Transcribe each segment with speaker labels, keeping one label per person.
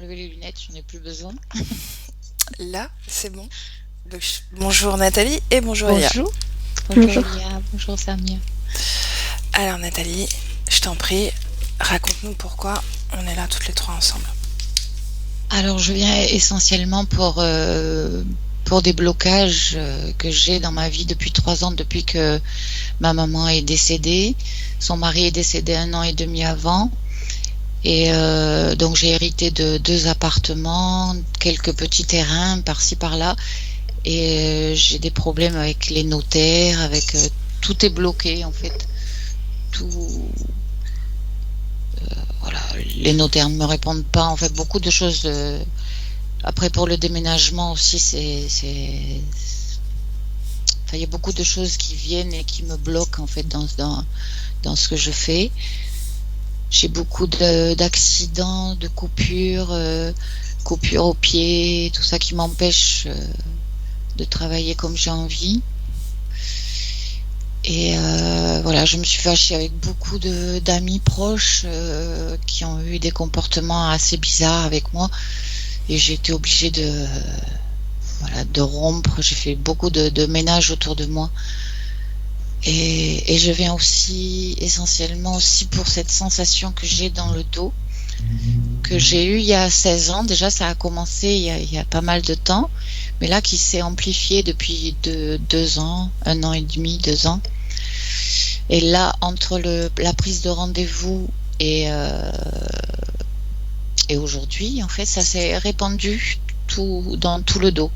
Speaker 1: enlever les lunettes, je n'ai plus besoin.
Speaker 2: Là, c'est bon. Donc, bonjour Nathalie et bonjour Elia.
Speaker 1: Bonjour. Bonjour
Speaker 3: Bonjour.
Speaker 1: Elia, bonjour Samia.
Speaker 2: Alors Nathalie, je t'en prie, raconte-nous pourquoi on est là toutes les trois ensemble.
Speaker 1: Alors je viens essentiellement pour des blocages que j'ai dans ma vie depuis 3 ans, depuis que ma maman est décédée. Son mari est décédé 1 an et demi avant. Et donc j'ai hérité de 2 appartements, quelques petits terrains par-ci par-là. Et j'ai des problèmes avec les notaires, avec tout est bloqué en fait. Tout, voilà, les notaires ne me répondent pas. En fait, beaucoup de choses. Après, pour le déménagement aussi, enfin, il y a beaucoup de choses qui viennent et qui me bloquent en fait dans ce que je fais. J'ai beaucoup d'accidents, de coupures, coupures au pied, tout ça qui m'empêche de travailler comme j'ai envie. Et voilà, je me suis fâchée avec beaucoup d'amis proches qui ont eu des comportements assez bizarres avec moi. Et j'ai été obligée de rompre. J'ai fait beaucoup de ménage autour de moi. Et je viens aussi essentiellement aussi pour cette sensation que j'ai dans le dos, que j'ai eue il y a 16 ans. Déjà, ça a commencé il y a pas mal de temps, mais là qui s'est amplifié depuis 2 ans, 1 an et demi, 2 ans. Et là, entre la prise de rendez-vous et aujourd'hui, en fait, ça s'est répandu dans tout le dos.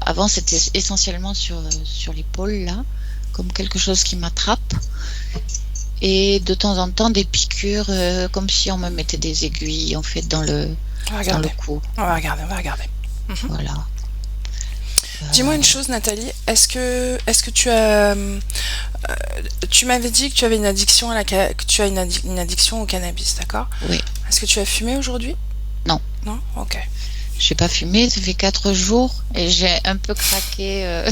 Speaker 1: Avant, c'était essentiellement sur l'épaule, là, comme quelque chose qui m'attrape. Et de temps en temps, des piqûres, comme si on me mettait des aiguilles, en fait, dans le cou.
Speaker 2: On va regarder.
Speaker 1: Voilà.
Speaker 2: Dis-moi une chose Nathalie, est-ce que tu as... tu m'avais dit que tu avais une addiction que tu as une addiction au cannabis, d'accord?
Speaker 1: Oui.
Speaker 2: Est-ce que tu as fumé aujourd'hui?
Speaker 1: Non.
Speaker 2: Non? Ok.
Speaker 1: J'ai pas fumé, ça fait 4 jours et j'ai un peu craqué.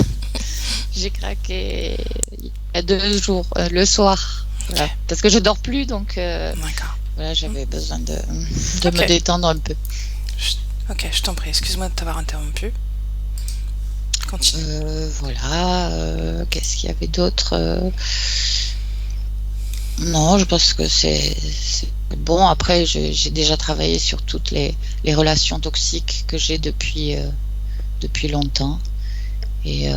Speaker 1: J'ai craqué il y a 2 jours, le soir. Voilà.
Speaker 2: Ok.
Speaker 1: Parce que je dors plus, donc
Speaker 2: D'accord.
Speaker 1: voilà, j'avais besoin de
Speaker 2: Ok.
Speaker 1: me détendre un peu.
Speaker 2: Ok, je t'en prie, excuse-moi de t'avoir interrompu. Continue.
Speaker 1: Voilà. Qu'est-ce qu'il y avait d'autre? Non, je pense que c'est bon. Après, j'ai déjà travaillé sur toutes les relations toxiques que j'ai depuis longtemps. Et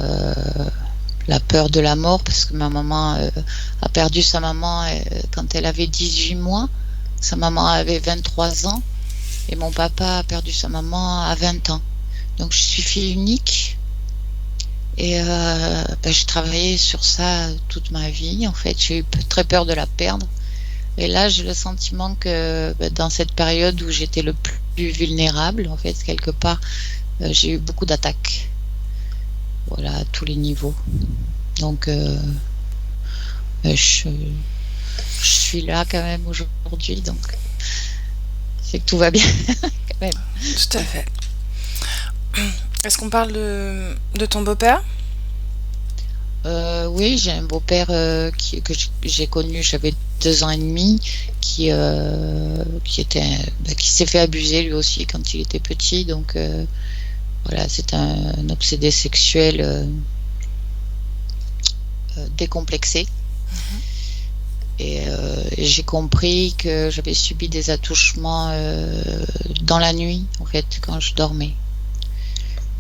Speaker 1: la peur de la mort, parce que ma maman a perdu sa maman quand elle avait 18 mois. Sa maman avait 23 ans. Et mon papa a perdu sa maman à 20 ans. Donc je suis fille unique. Et j'ai travaillé sur ça toute ma vie. En fait, j'ai eu très peur de la perdre. Et là, j'ai le sentiment que dans cette période où j'étais le plus vulnérable, en fait, quelque part, j'ai eu beaucoup d'attaques. Voilà, à tous les niveaux. Donc, je suis là quand même aujourd'hui. Donc, c'est que tout va bien quand même.
Speaker 2: Tout à fait. Est-ce qu'on parle de ton beau-père?
Speaker 1: Oui, j'ai un beau-père que j'ai connu, j'avais 2 ans et demi, qui s'est fait abuser lui aussi quand il était petit. Donc voilà, c'est un obsédé sexuel décomplexé. Et j'ai compris que j'avais subi des attouchements dans la nuit, en fait, quand je dormais.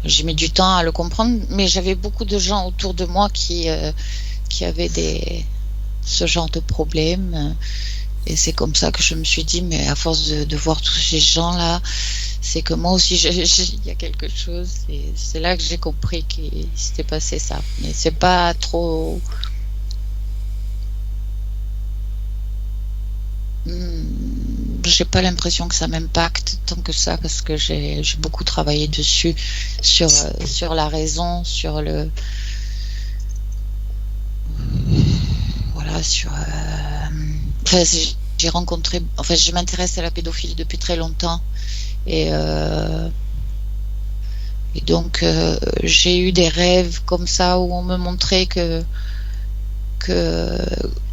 Speaker 1: J'ai mis du temps à le comprendre, mais j'avais beaucoup de gens autour de moi qui avaient ce genre de problème. Et c'est comme ça que je me suis dit, mais à force de voir tous ces gens-là, c'est que moi aussi, il y a quelque chose. Et c'est là que j'ai compris qu'il s'était passé ça. Mais c'est pas trop... J'ai pas l'impression que ça m'impacte tant que ça, parce que j'ai beaucoup travaillé dessus, sur la raison, sur le... Voilà, enfin, j'ai rencontré... Enfin, je m'intéresse à la pédophilie depuis très longtemps. Et donc, j'ai eu des rêves comme ça où on me montrait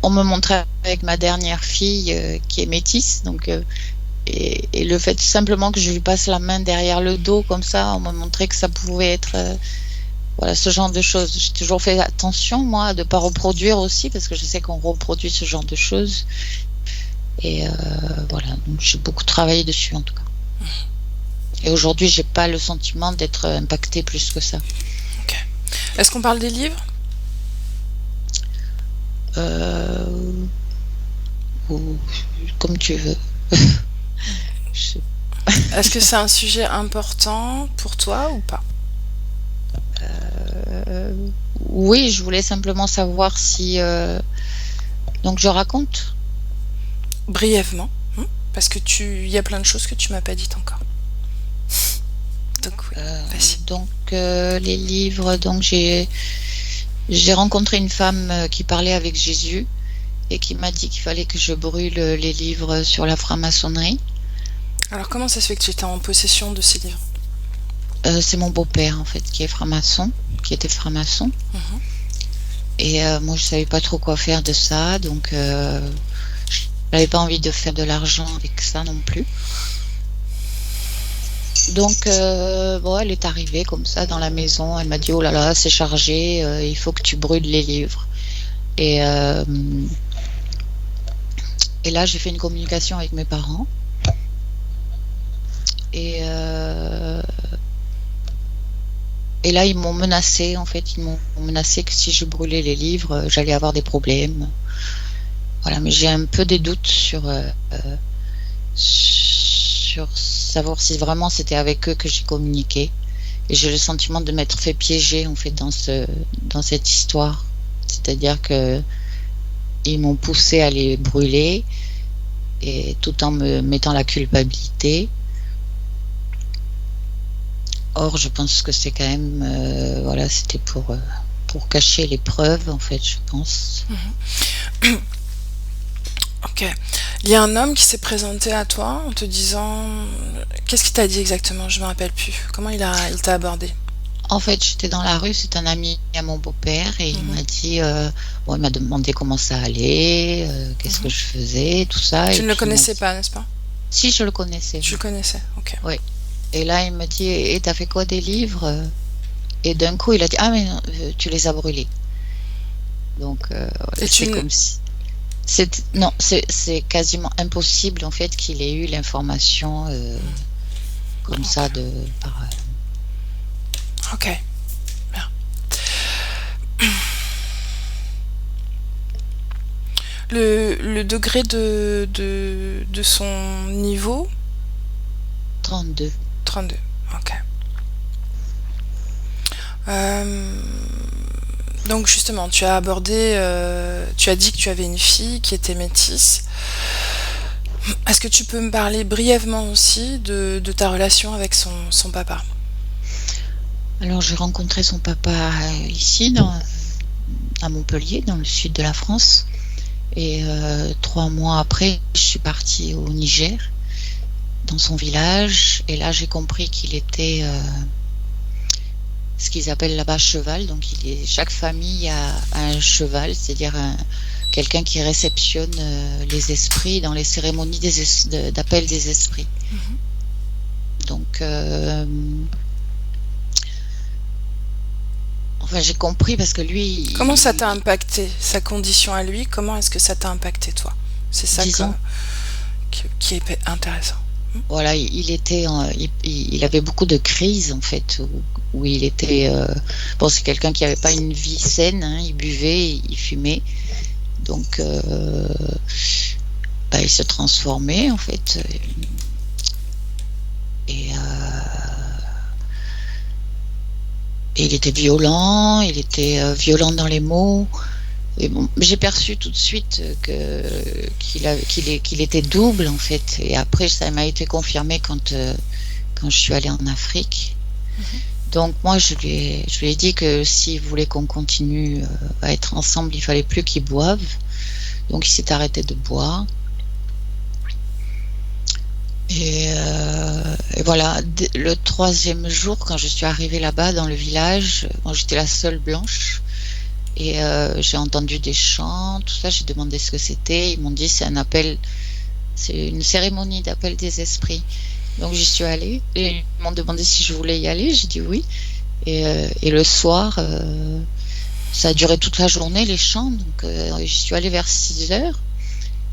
Speaker 1: on me montrait avec ma dernière fille qui est métisse, donc et le fait simplement que je lui passe la main derrière le dos comme ça, on m'a montré que ça pouvait être voilà, ce genre de choses. J'ai toujours fait attention, moi, de ne pas reproduire aussi, parce que je sais qu'on reproduit ce genre de choses. Et voilà, donc j'ai beaucoup travaillé dessus en tout cas. Et aujourd'hui, j'ai pas le sentiment d'être impactée plus que ça.
Speaker 2: Ok. Est-ce qu'on parle des livres?
Speaker 1: Ou comme tu veux. Je-
Speaker 2: Est-ce que c'est un sujet important pour toi ou pas?
Speaker 1: euh, oui, je voulais simplement savoir si. Donc je raconte.
Speaker 2: Brièvement, parce que il y a plein de choses que tu m'as pas dites encore. Donc oui, vas-y.
Speaker 1: Donc les livres. Donc j'ai rencontré une femme qui parlait avec Jésus et qui m'a dit qu'il fallait que je brûle les livres sur la franc-maçonnerie.
Speaker 2: Alors comment ça se fait que tu étais en possession de ces livres?
Speaker 1: C'est mon beau-père en fait qui est franc-maçon, qui était franc-maçon.
Speaker 2: Mhm.
Speaker 1: Et moi je savais pas trop quoi faire de ça, donc j'avais pas envie de faire de l'argent avec ça non plus. Donc bon, elle est arrivée comme ça dans la maison, elle m'a dit oh là là c'est chargé, il faut que tu brûles les livres. Et, euh, et là j'ai fait une communication avec mes parents. Et, euh, et là ils m'ont menacé en fait, ils m'ont menacé que si je brûlais les livres, j'allais avoir des problèmes. Voilà, mais j'ai un peu des doutes sur savoir si vraiment c'était avec eux que j'ai communiqué. Et j'ai le sentiment de m'être fait piéger en fait dans cette histoire. C'est-à-dire que ils m'ont poussé à les brûler et tout en me mettant la culpabilité. Or, je pense que c'est quand même voilà, c'était pour cacher les preuves en fait, je pense.
Speaker 2: Ok. Il y a un homme qui s'est présenté à toi en te disant... Qu'est-ce qu'il t'a dit exactement? Je me rappelle plus. Comment il t'a abordé?
Speaker 1: En fait, j'étais dans la rue, c'est un ami à mon beau-père et il m'a dit, bon, il m'a demandé comment ça allait, qu'est-ce que je faisais, tout ça.
Speaker 2: Tu
Speaker 1: Et
Speaker 2: ne le
Speaker 1: puis il m'a
Speaker 2: connaissais
Speaker 1: dit,
Speaker 2: pas, n'est-ce pas?
Speaker 1: si je le connaissais,
Speaker 2: Tu le connaissais, ok.
Speaker 1: oui. Et là, il me dit, et t'as fait quoi des livres? Et d'un coup, il a dit, ah mais non, tu les as brûlés. Donc,
Speaker 2: Et
Speaker 1: c'est comme si, non, c'est quasiment impossible en fait qu'il ait eu l'information comme ça par.
Speaker 2: Ok. Bien. Le degré de son niveau?
Speaker 1: 32.
Speaker 2: 32. Ok. Euh, donc justement, tu as abordé, tu as dit que tu avais une fille qui était métisse. Est-ce que tu peux me parler brièvement aussi de ta relation avec son papa?
Speaker 1: Alors j'ai rencontré son papa ici à Montpellier, dans le sud de la France. Et 3 mois après, je suis partie au Niger, dans son village. Et là, j'ai compris qu'il était ce qu'ils appellent là-bas cheval. Donc chaque famille a un cheval, c'est-à-dire quelqu'un qui réceptionne les esprits dans les cérémonies d'appel des esprits. Donc enfin, j'ai compris parce que lui...
Speaker 2: Comment ça t'a impacté, sa condition à lui? Comment est-ce que ça t'a impacté toi? C'est ça
Speaker 1: Disons,
Speaker 2: qui est intéressant.
Speaker 1: voilà, il avait beaucoup de crises en fait, où il était... bon, c'est quelqu'un qui n'avait pas une vie saine, hein, il buvait, il fumait, donc il se transformait en fait. Et il était violent dans les mots. Et bon, j'ai perçu tout de suite qu'il était double en fait. Et après, ça m'a été confirmé quand je suis allée en Afrique. Donc moi, je lui ai dit que s'il voulait qu'on continue à être ensemble, il fallait plus qu'il boive. Donc il s'est arrêté de boire. Et voilà, le 3e jour, quand je suis arrivée là-bas dans le village, moi j'étais la seule blanche. Et j'ai entendu des chants, tout ça, j'ai demandé ce que c'était. Ils m'ont dit c'est un appel C'est une cérémonie d'appel des esprits. Donc j'y suis allée et ils m'ont demandé si je voulais y aller. J'ai dit oui. Et le soir, ça a duré toute la journée, les chants. Donc j'y suis allée vers 6 heures.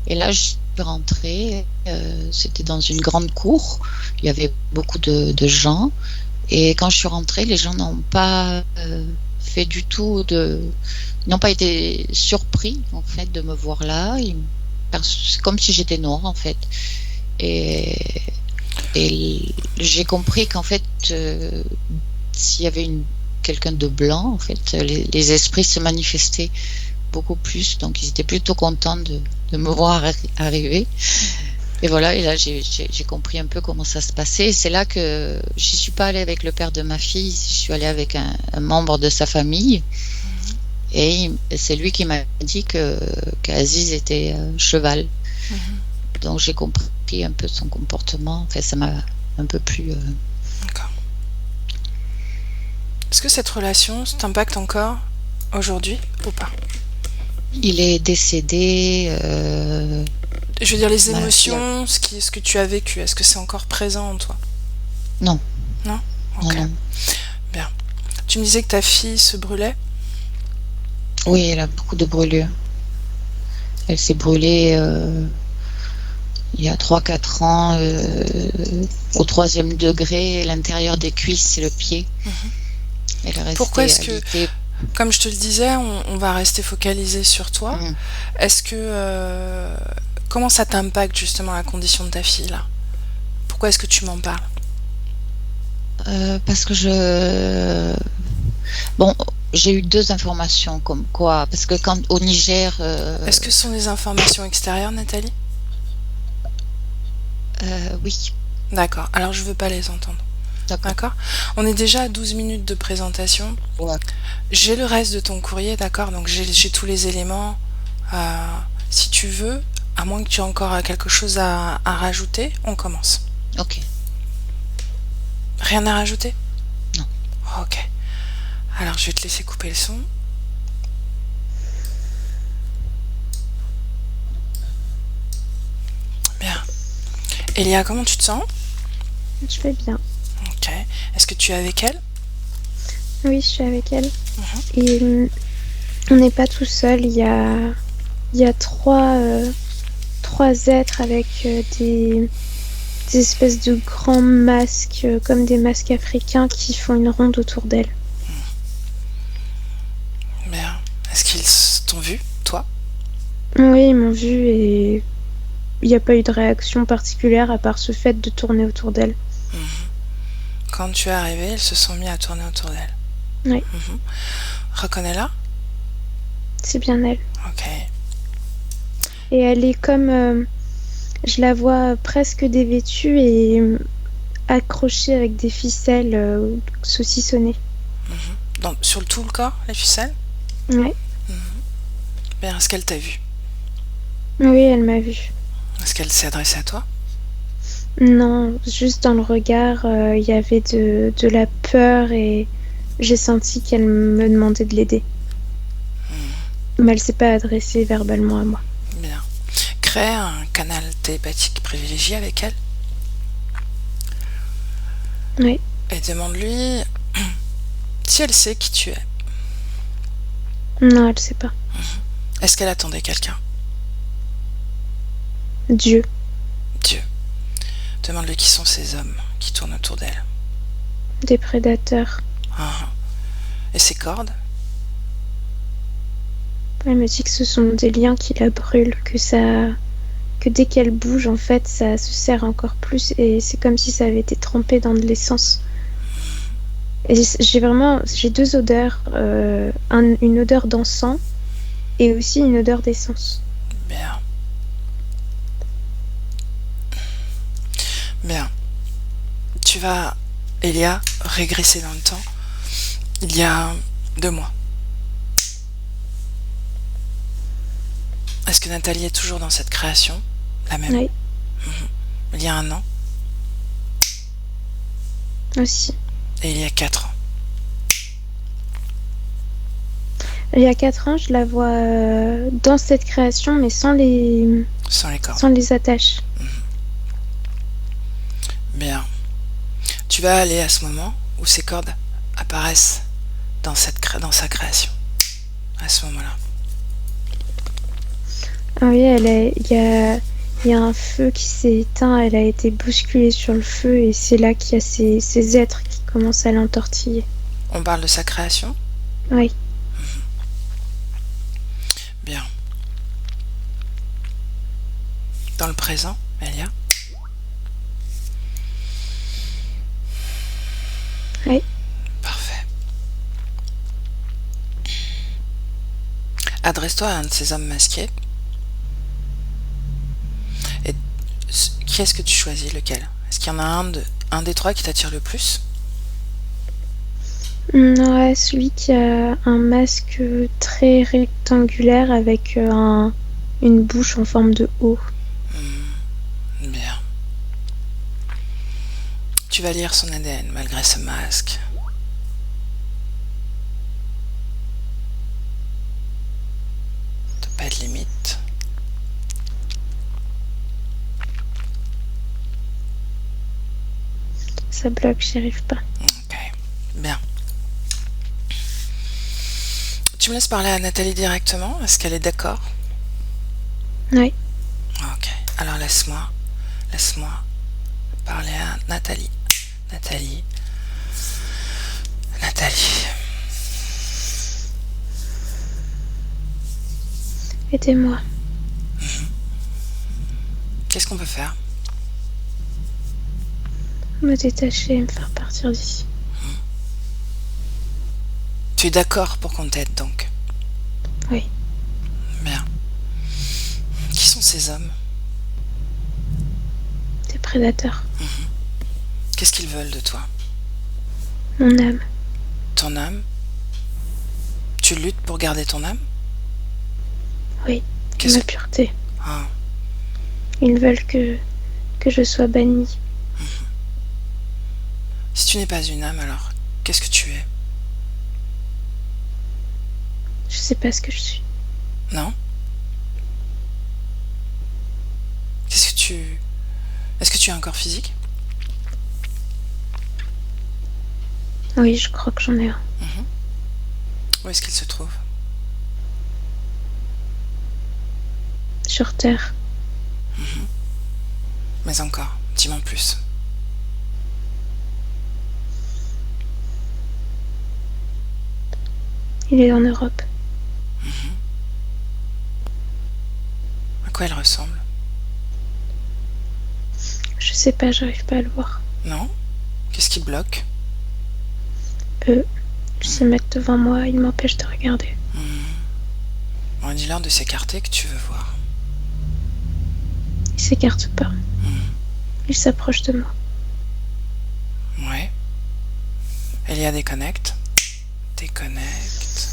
Speaker 1: Et là, je suis rentrée. C'était dans une grande cour. Il y avait beaucoup de gens. Et quand je suis rentrée, les gens n'ont pas fait du tout ils n'ont pas été surpris en fait de me voir là. C'est comme si j'étais noire en fait. Et, et j'ai compris qu'en fait, s'il y avait quelqu'un de blanc, en fait, les esprits se manifestaient beaucoup plus. Donc ils étaient plutôt contents de me voir arriver. Et voilà, et là j'ai compris un peu comment ça se passait. Et c'est là que je suis pas allée avec le père de ma fille, je suis allée avec un membre de sa famille. Et c'est lui qui m'a dit qu'Aziz était cheval. Donc j'ai compris un peu son comportement. Enfin, ça m'a un peu plus.
Speaker 2: D'accord. Est-ce que cette relation t'impacte encore aujourd'hui ou pas?
Speaker 1: Il est décédé.
Speaker 2: Je veux dire, les émotions, ce que tu as vécu, est-ce que c'est encore présent en toi?
Speaker 1: Non.
Speaker 2: Non? Ok.
Speaker 1: Non.
Speaker 2: Bien. Tu me disais que ta fille se brûlait?
Speaker 1: Oui, elle a beaucoup de brûlures. Elle s'est brûlée il y a 3-4 ans au 3e degré, l'intérieur des cuisses et le pied. Elle est restée.
Speaker 2: Pourquoi est-ce que, comme je te le disais, on va rester focalisé sur toi. Est-ce que... comment ça t'impacte justement la condition de ta fille là? Pourquoi est-ce que tu m'en parles?
Speaker 1: Parce que Bon, j'ai eu 2 informations comme quoi, parce que quand au Niger...
Speaker 2: Est-ce que ce sont des informations extérieures, Nathalie?
Speaker 1: Oui.
Speaker 2: D'accord, alors je veux pas les entendre. D'accord. On est déjà à 12 minutes de présentation.
Speaker 1: Ouais.
Speaker 2: J'ai le reste de ton courrier, d'accord? Donc j'ai tous les éléments. Si tu veux, à moins que tu aies encore quelque chose à rajouter, on commence.
Speaker 1: Ok.
Speaker 2: Rien à rajouter?
Speaker 1: Non.
Speaker 2: Ok. Alors je vais te laisser couper le son. Bien. Elia, comment tu te sens?
Speaker 3: Je vais bien.
Speaker 2: Ok. Est-ce que tu es avec elle?
Speaker 3: Oui, je suis avec elle. Et on n'est pas tout seul. Il y a trois êtres avec des espèces de grands masques, comme des masques africains, qui font une ronde autour d'elle.
Speaker 2: Bien. Est-ce qu'ils t'ont vu, toi?
Speaker 3: Oui, ils m'ont vu et il n'y a pas eu de réaction particulière à part ce fait de tourner autour d'elle.
Speaker 2: Quand tu es arrivée, ils se sont mis à tourner autour d'elle.
Speaker 3: Oui.
Speaker 2: Reconnais-la?
Speaker 3: C'est bien elle.
Speaker 2: Ok.
Speaker 3: Et elle est comme... je la vois presque dévêtue et accrochée avec des ficelles saucissonnées.
Speaker 2: Sur tout le corps, les ficelles?
Speaker 3: Oui.
Speaker 2: Bien, est-ce qu'elle t'a vu?
Speaker 3: Oui, elle m'a vue.
Speaker 2: Est-ce qu'elle s'est adressée à toi?
Speaker 3: Non, juste dans le regard, il y avait de la peur et j'ai senti qu'elle me demandait de l'aider. Mais elle s'est pas adressée verbalement à moi.
Speaker 2: Bien. Crée un canal télépathique privilégié avec elle.
Speaker 3: Oui.
Speaker 2: Et demande-lui si elle sait qui tu es.
Speaker 3: Non, elle sait pas.
Speaker 2: Est-ce qu'elle attendait quelqu'un?
Speaker 3: Dieu.
Speaker 2: Dieu. Demande-lui qui sont ces hommes qui tournent autour d'elle.
Speaker 3: Des prédateurs.
Speaker 2: Et ses cordes?
Speaker 3: Elle me dit que ce sont des liens qui la brûlent, que dès qu'elle bouge, en fait, ça se serre encore plus et c'est comme si ça avait été trempé dans de l'essence. Et j'ai 2 odeurs, une odeur d'encens et aussi une odeur d'essence.
Speaker 2: Bien. Bien. Tu vas, Elia, régresser dans le temps. Il y a 2 mois. Est-ce que Nathalie est toujours dans cette création? La même?
Speaker 3: Oui.
Speaker 2: Il y a 1 an?
Speaker 3: Aussi.
Speaker 2: Et il y a 4 ans?
Speaker 3: Il y a 4 ans, je la vois dans cette création, mais sans les
Speaker 2: Sans les cordes.
Speaker 3: sans les attaches.
Speaker 2: Bien. Tu vas aller à ce moment où ces cordes apparaissent dans sa création. À ce moment-là.
Speaker 3: Ah oui, il y a un feu qui s'est éteint, elle a été bousculée sur le feu et c'est là qu'il y a ces êtres qui commencent à l'entortiller.
Speaker 2: On parle de sa création?
Speaker 3: Oui.
Speaker 2: Bien. Dans le présent, Elia?
Speaker 3: Oui.
Speaker 2: Parfait. Adresse-toi à un de ces hommes masqués. Et qui est-ce que tu choisis, lequel? Est-ce qu'il y en a un des trois qui t'attire le plus?
Speaker 3: Ouais, celui qui a un masque très rectangulaire avec une bouche en forme de O.
Speaker 2: Bien. Tu vas lire son ADN malgré ce masque. Pas de limite.
Speaker 3: Ça bloque, j'y arrive pas.
Speaker 2: Ok, bien. Tu me laisses parler à Nathalie directement? Est-ce qu'elle est d'accord?
Speaker 3: Oui.
Speaker 2: Ok, alors laisse-moi parler à Nathalie. Nathalie.
Speaker 3: Aidez-moi.
Speaker 2: Qu'est-ce qu'on peut faire?
Speaker 3: Me détacher et me faire partir d'ici.
Speaker 2: Tu es d'accord pour qu'on t'aide donc?
Speaker 3: Oui.
Speaker 2: Bien. Qui sont ces hommes?
Speaker 3: Des prédateurs.
Speaker 2: Qu'est-ce qu'ils veulent de toi?
Speaker 3: Mon âme.
Speaker 2: Ton âme? Tu luttes pour garder ton âme?
Speaker 3: Oui.
Speaker 2: Qu'est-ce
Speaker 3: Ma
Speaker 2: que...
Speaker 3: pureté.
Speaker 2: Ah,
Speaker 3: Ils veulent que je sois bannie.
Speaker 2: si tu n'es pas une âme, alors qu'est-ce que tu es?
Speaker 3: Je sais pas ce que je suis.
Speaker 2: Non? Qu'est-ce que tu... Est-ce que tu as un corps physique?
Speaker 3: Oui, je crois que j'en ai un.
Speaker 2: Où est-ce qu'il se trouve?
Speaker 3: Sur Terre.
Speaker 2: Mais encore, dis-moi en plus.
Speaker 3: Il est en Europe.
Speaker 2: À quoi il ressemble?
Speaker 3: Je sais pas, j'arrive pas à le voir.
Speaker 2: Non? Qu'est-ce qui bloque?
Speaker 3: Eux, ils se mettent devant moi, ils m'empêchent de regarder.
Speaker 2: On dit-leur de s'écarter que tu veux voir.
Speaker 3: Ils s'écartent pas. Ils s'approchent de moi.
Speaker 2: Ouais. Elia déconnecte. Déconnecte.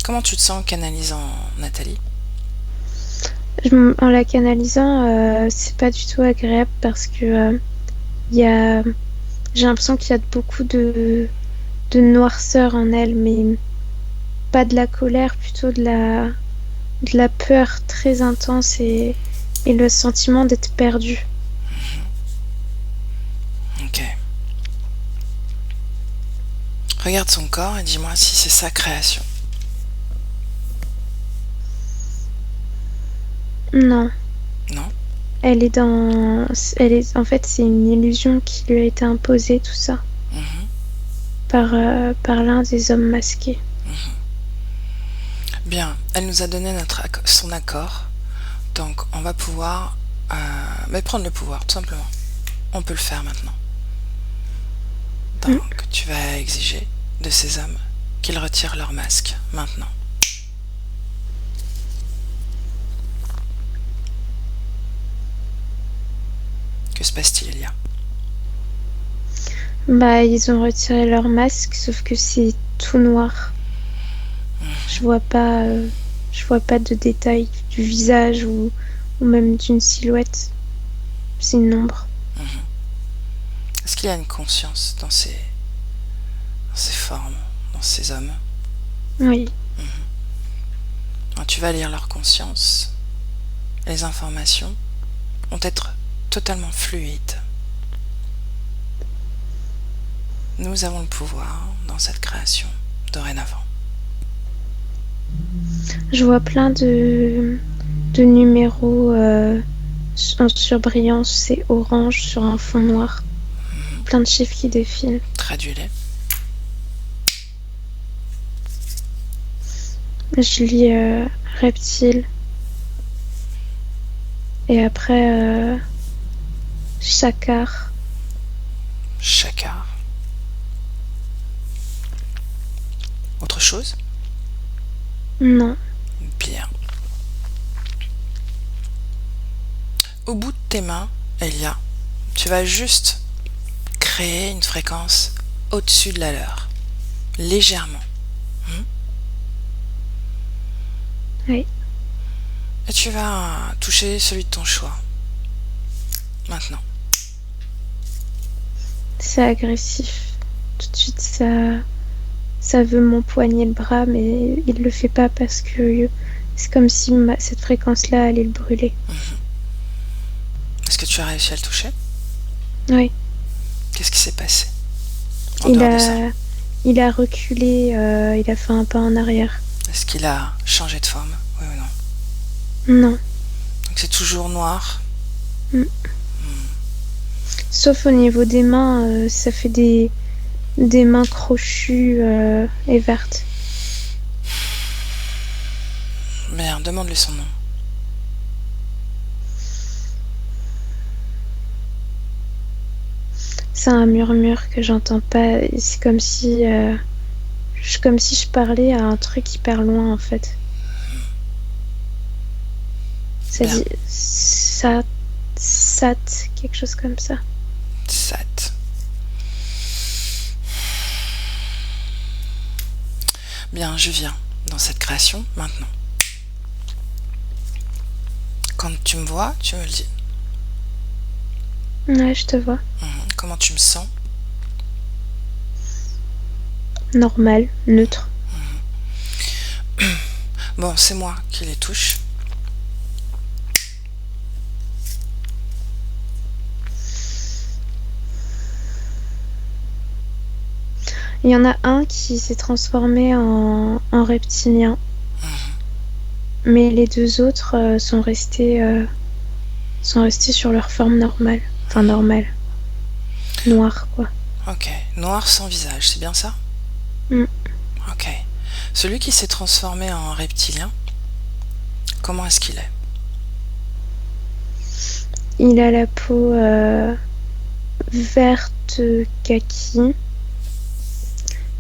Speaker 2: Comment tu te sens en canalisant, Nathalie?
Speaker 3: En la canalisant, c'est pas du tout agréable parce que j'ai l'impression qu'il y a beaucoup de noirceur en elle, mais pas de la colère, plutôt de la peur très intense et le sentiment d'être perdu.
Speaker 2: Ok. Regarde son corps et dis-moi si c'est sa création.
Speaker 3: Non.
Speaker 2: Non?
Speaker 3: En fait, c'est une illusion qui lui a été imposée, tout ça, par l'un des hommes masqués.
Speaker 2: Bien, elle nous a donné son accord, donc on va pouvoir prendre le pouvoir, tout simplement. On peut le faire maintenant. Donc, tu vas exiger de ces hommes qu'ils retirent leur masque, maintenant. Que se passe-t-il, Elia?
Speaker 3: Bah, ils ont retiré leur masque, sauf que c'est tout noir. Je vois pas de détails du visage ou même d'une silhouette. C'est une ombre.
Speaker 2: Est-ce qu'il y a une conscience dans ces formes, dans ces hommes?
Speaker 3: Oui.
Speaker 2: tu vas lire leur conscience. Les informations vont être totalement fluides. Nous avons le pouvoir dans cette création dorénavant.
Speaker 3: Je vois plein de numéros en surbrillance, c'est orange sur un fond noir. Plein de chiffres qui défilent.
Speaker 2: Traduis-les.
Speaker 3: Je lis reptile. Et après, chakar.
Speaker 2: Chakar. Autre chose?
Speaker 3: Non.
Speaker 2: Bien. Au bout de tes mains, Elia, tu vas juste créer une fréquence au-dessus de la leur. Légèrement.
Speaker 3: Oui.
Speaker 2: Et tu vas toucher celui de ton choix. Maintenant.
Speaker 3: C'est agressif. Tout de suite, ça veut m'empoigner le bras, mais il le fait pas parce que c'est comme si cette fréquence-là allait le brûler.
Speaker 2: Est-ce que tu as réussi à le toucher?
Speaker 3: Oui.
Speaker 2: Qu'est-ce qui s'est passé en dehors de ça?
Speaker 3: Il a reculé, il a fait un pas en arrière.
Speaker 2: Est-ce qu'il a changé de forme? Oui ou non?
Speaker 3: Non.
Speaker 2: Donc c'est toujours noir?
Speaker 3: Sauf au niveau des mains, ça fait des mains crochues et vertes.
Speaker 2: Merde, demande-lui son nom.
Speaker 3: C'est un murmure que j'entends pas. C'est comme si je parlais à un truc hyper loin en fait. Ça
Speaker 2: Bien.
Speaker 3: dit sat, quelque chose comme ça.
Speaker 2: Sat. Bien, je viens dans cette création maintenant. Quand tu me vois, tu me le dis.
Speaker 3: Ouais, je te vois.
Speaker 2: Comment tu me sens?
Speaker 3: Normal, neutre.
Speaker 2: Bon, c'est moi qui les touche.
Speaker 3: Il y en a un qui s'est transformé en reptilien. Mais les deux autres sont restés sur leur forme normale. Enfin, normale. Noire, quoi.
Speaker 2: Ok. Noir sans visage, c'est bien ça? Ok. Celui qui s'est transformé en reptilien, comment est-ce qu'il est?
Speaker 3: Il a la peau verte kaki.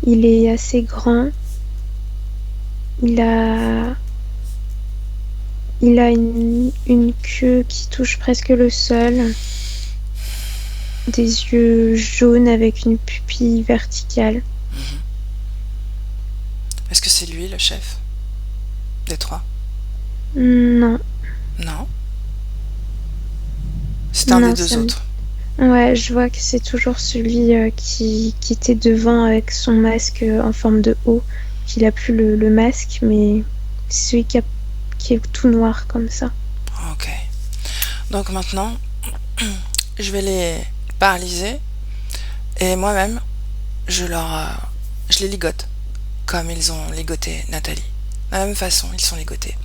Speaker 3: Il est assez grand. Il a une queue qui touche presque le sol. Des yeux jaunes avec une pupille verticale.
Speaker 2: Est-ce que c'est lui le chef des trois?
Speaker 3: Non.
Speaker 2: Non. C'est un
Speaker 3: Non,
Speaker 2: des deux autres.
Speaker 3: Ouais, je vois que c'est toujours celui qui était devant avec son masque en forme de O. Qu'il a plus le masque, mais c'est celui qui est tout noir comme ça.
Speaker 2: Ok. Donc maintenant, je vais les paralyser et moi-même, je les ligote comme ils ont ligoté Nathalie. De la même façon, ils sont ligotés.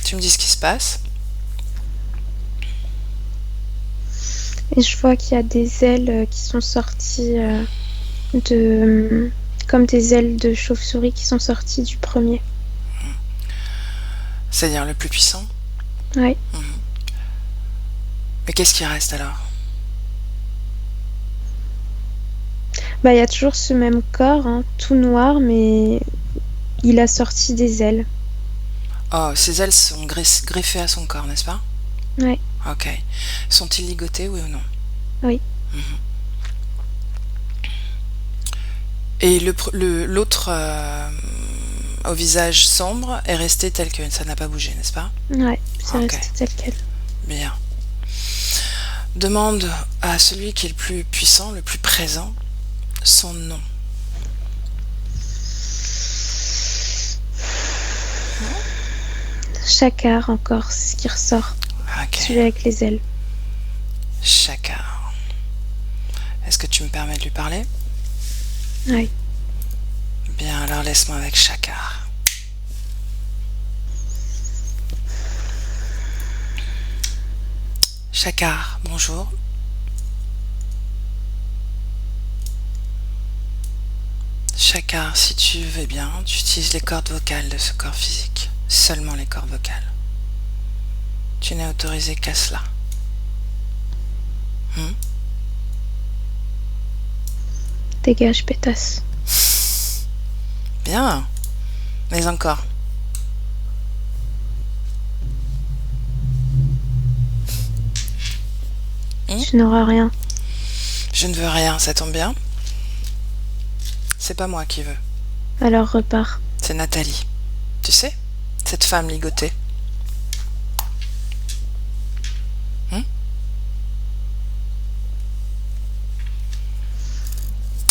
Speaker 2: Tu me dis ce qui se passe.
Speaker 3: Et je vois qu'il y a des ailes qui sont sorties comme des ailes de chauve-souris qui sont sorties du premier.
Speaker 2: C'est-à-dire le plus puissant?
Speaker 3: Ouais.
Speaker 2: Mais qu'est-ce qui reste alors?
Speaker 3: Bah, il y a toujours ce même corps, hein, tout noir, mais il a sorti des ailes.
Speaker 2: Oh, ses ailes sont greffées à son corps, n'est-ce pas?
Speaker 3: Ouais.
Speaker 2: Ok. Sont-ils ligotés, oui ou non?
Speaker 3: Oui.
Speaker 2: Et l'autre au visage sombre est resté tel que ça n'a pas bougé, n'est-ce pas?
Speaker 3: Ouais, c'est
Speaker 2: Ok.
Speaker 3: resté tel quel.
Speaker 2: Bien. Demande à celui qui est le plus puissant, le plus présent, son nom.
Speaker 3: Shakar encore, c'est ce qui ressort.
Speaker 2: Ok.
Speaker 3: Celui avec les ailes.
Speaker 2: Shakar. Est-ce que tu me permets de lui parler?
Speaker 3: Oui.
Speaker 2: Bien, alors laisse-moi avec Shakar. Shakar, bonjour. Shakar, si tu veux bien, tu utilises les cordes vocales de ce corps physique. Seulement les cordes vocales. Tu n'es autorisé qu'à cela.
Speaker 3: Dégage, pétasse.
Speaker 2: Bien. Mais encore.
Speaker 3: Tu n'auras rien.
Speaker 2: Je ne veux rien, ça tombe bien. C'est pas moi qui veux.
Speaker 3: Alors repars.
Speaker 2: C'est Nathalie. Tu sais, cette femme ligotée.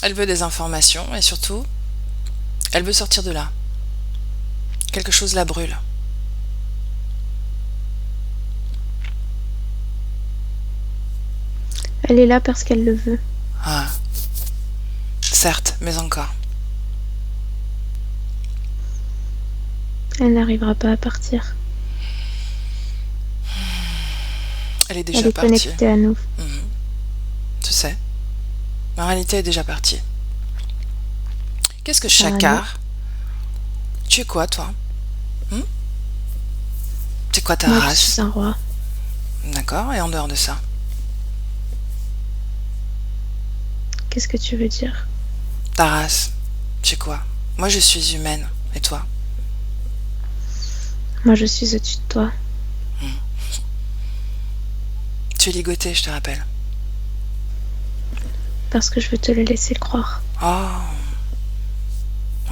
Speaker 2: Elle veut des informations et surtout, elle veut sortir de là. Quelque chose la brûle.
Speaker 3: Elle est là parce qu'elle le veut.
Speaker 2: Ah. Certes, mais encore.
Speaker 3: Elle n'arrivera pas à partir.
Speaker 2: Elle est déjà
Speaker 3: Elle est
Speaker 2: partie.
Speaker 3: connectée à nous.
Speaker 2: Tu sais, ma réalité est déjà partie. Qu'est-ce que Shakar? Tu es quoi, toi? Tu es quoi ta
Speaker 3: Moi,
Speaker 2: race?
Speaker 3: je suis un roi.
Speaker 2: D'accord, et en dehors de ça?
Speaker 3: Qu'est-ce que tu veux dire?
Speaker 2: Ta race, tu es quoi? Moi, je suis humaine. Et toi?
Speaker 3: Moi, je suis au-dessus de toi.
Speaker 2: Tu es ligotée, je te rappelle.
Speaker 3: Parce que je veux te le laisser le croire.
Speaker 2: Oh.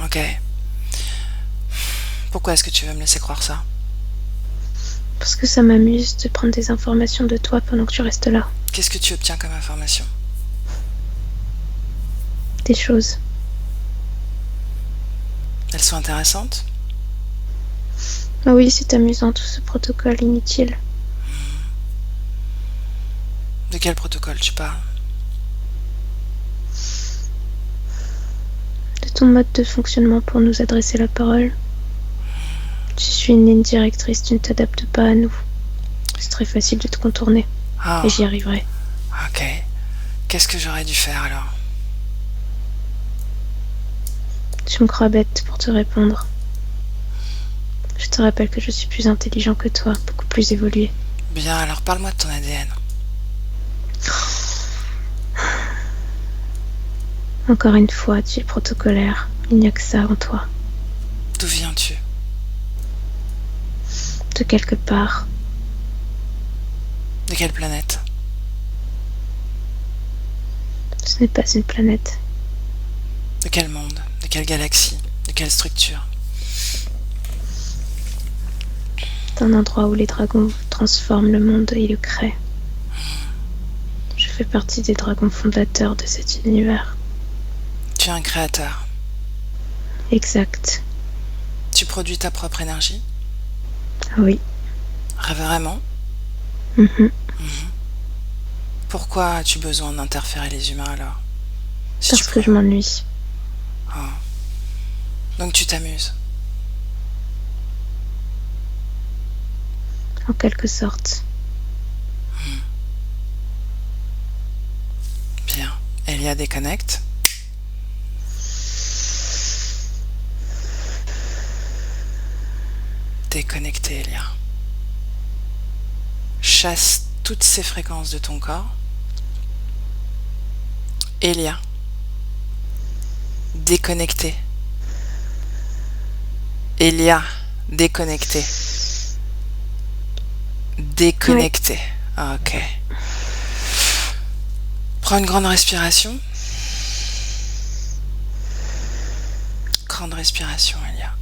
Speaker 2: Ok. Pourquoi est-ce que tu veux me laisser croire ça?
Speaker 3: Parce que ça m'amuse de prendre des informations de toi pendant que tu restes là.
Speaker 2: Qu'est-ce que tu obtiens comme information?
Speaker 3: Des choses.
Speaker 2: Elles sont intéressantes?
Speaker 3: Ah oui, c'est amusant tout ce protocole inutile.
Speaker 2: De quel protocole tu parles?
Speaker 3: De ton mode de fonctionnement pour nous adresser la parole. Je suis une ligne directrice, tu ne t'adaptes pas à nous. C'est très facile de te contourner.
Speaker 2: Ah.
Speaker 3: Et j'y arriverai.
Speaker 2: Ok. Qu'est-ce que j'aurais dû faire alors?
Speaker 3: Tu me crois bête pour te répondre. Je te rappelle que je suis plus intelligent que toi, beaucoup plus évolué.
Speaker 2: Bien, alors parle-moi de ton ADN.
Speaker 3: Encore une fois, tu es protocolaire. Il n'y a que ça en toi.
Speaker 2: D'où viens-tu?
Speaker 3: De quelque part.
Speaker 2: De quelle planète?
Speaker 3: Ce n'est pas une planète.
Speaker 2: De quel monde? De quelle galaxie? De quelle structure?
Speaker 3: D'un endroit où les dragons transforment le monde et le créent. Je fais partie des dragons fondateurs de cet univers.
Speaker 2: Tu es un créateur.
Speaker 3: Exact.
Speaker 2: Tu produis ta propre énergie?
Speaker 3: Oui.
Speaker 2: Vraiment? Pourquoi as-tu besoin d'interférer les humains alors?
Speaker 3: Parce que je m'ennuie.
Speaker 2: Oh. Donc tu t'amuses?
Speaker 3: En quelque sorte.
Speaker 2: Bien. Elia déconnecte. Déconnecté, Elia. Chasse toutes ces fréquences de ton corps. Elia. Déconnecté. Elia. Déconnecté. Déconnecté. Oui. Ok. Prends une grande respiration. Grande respiration, Elia.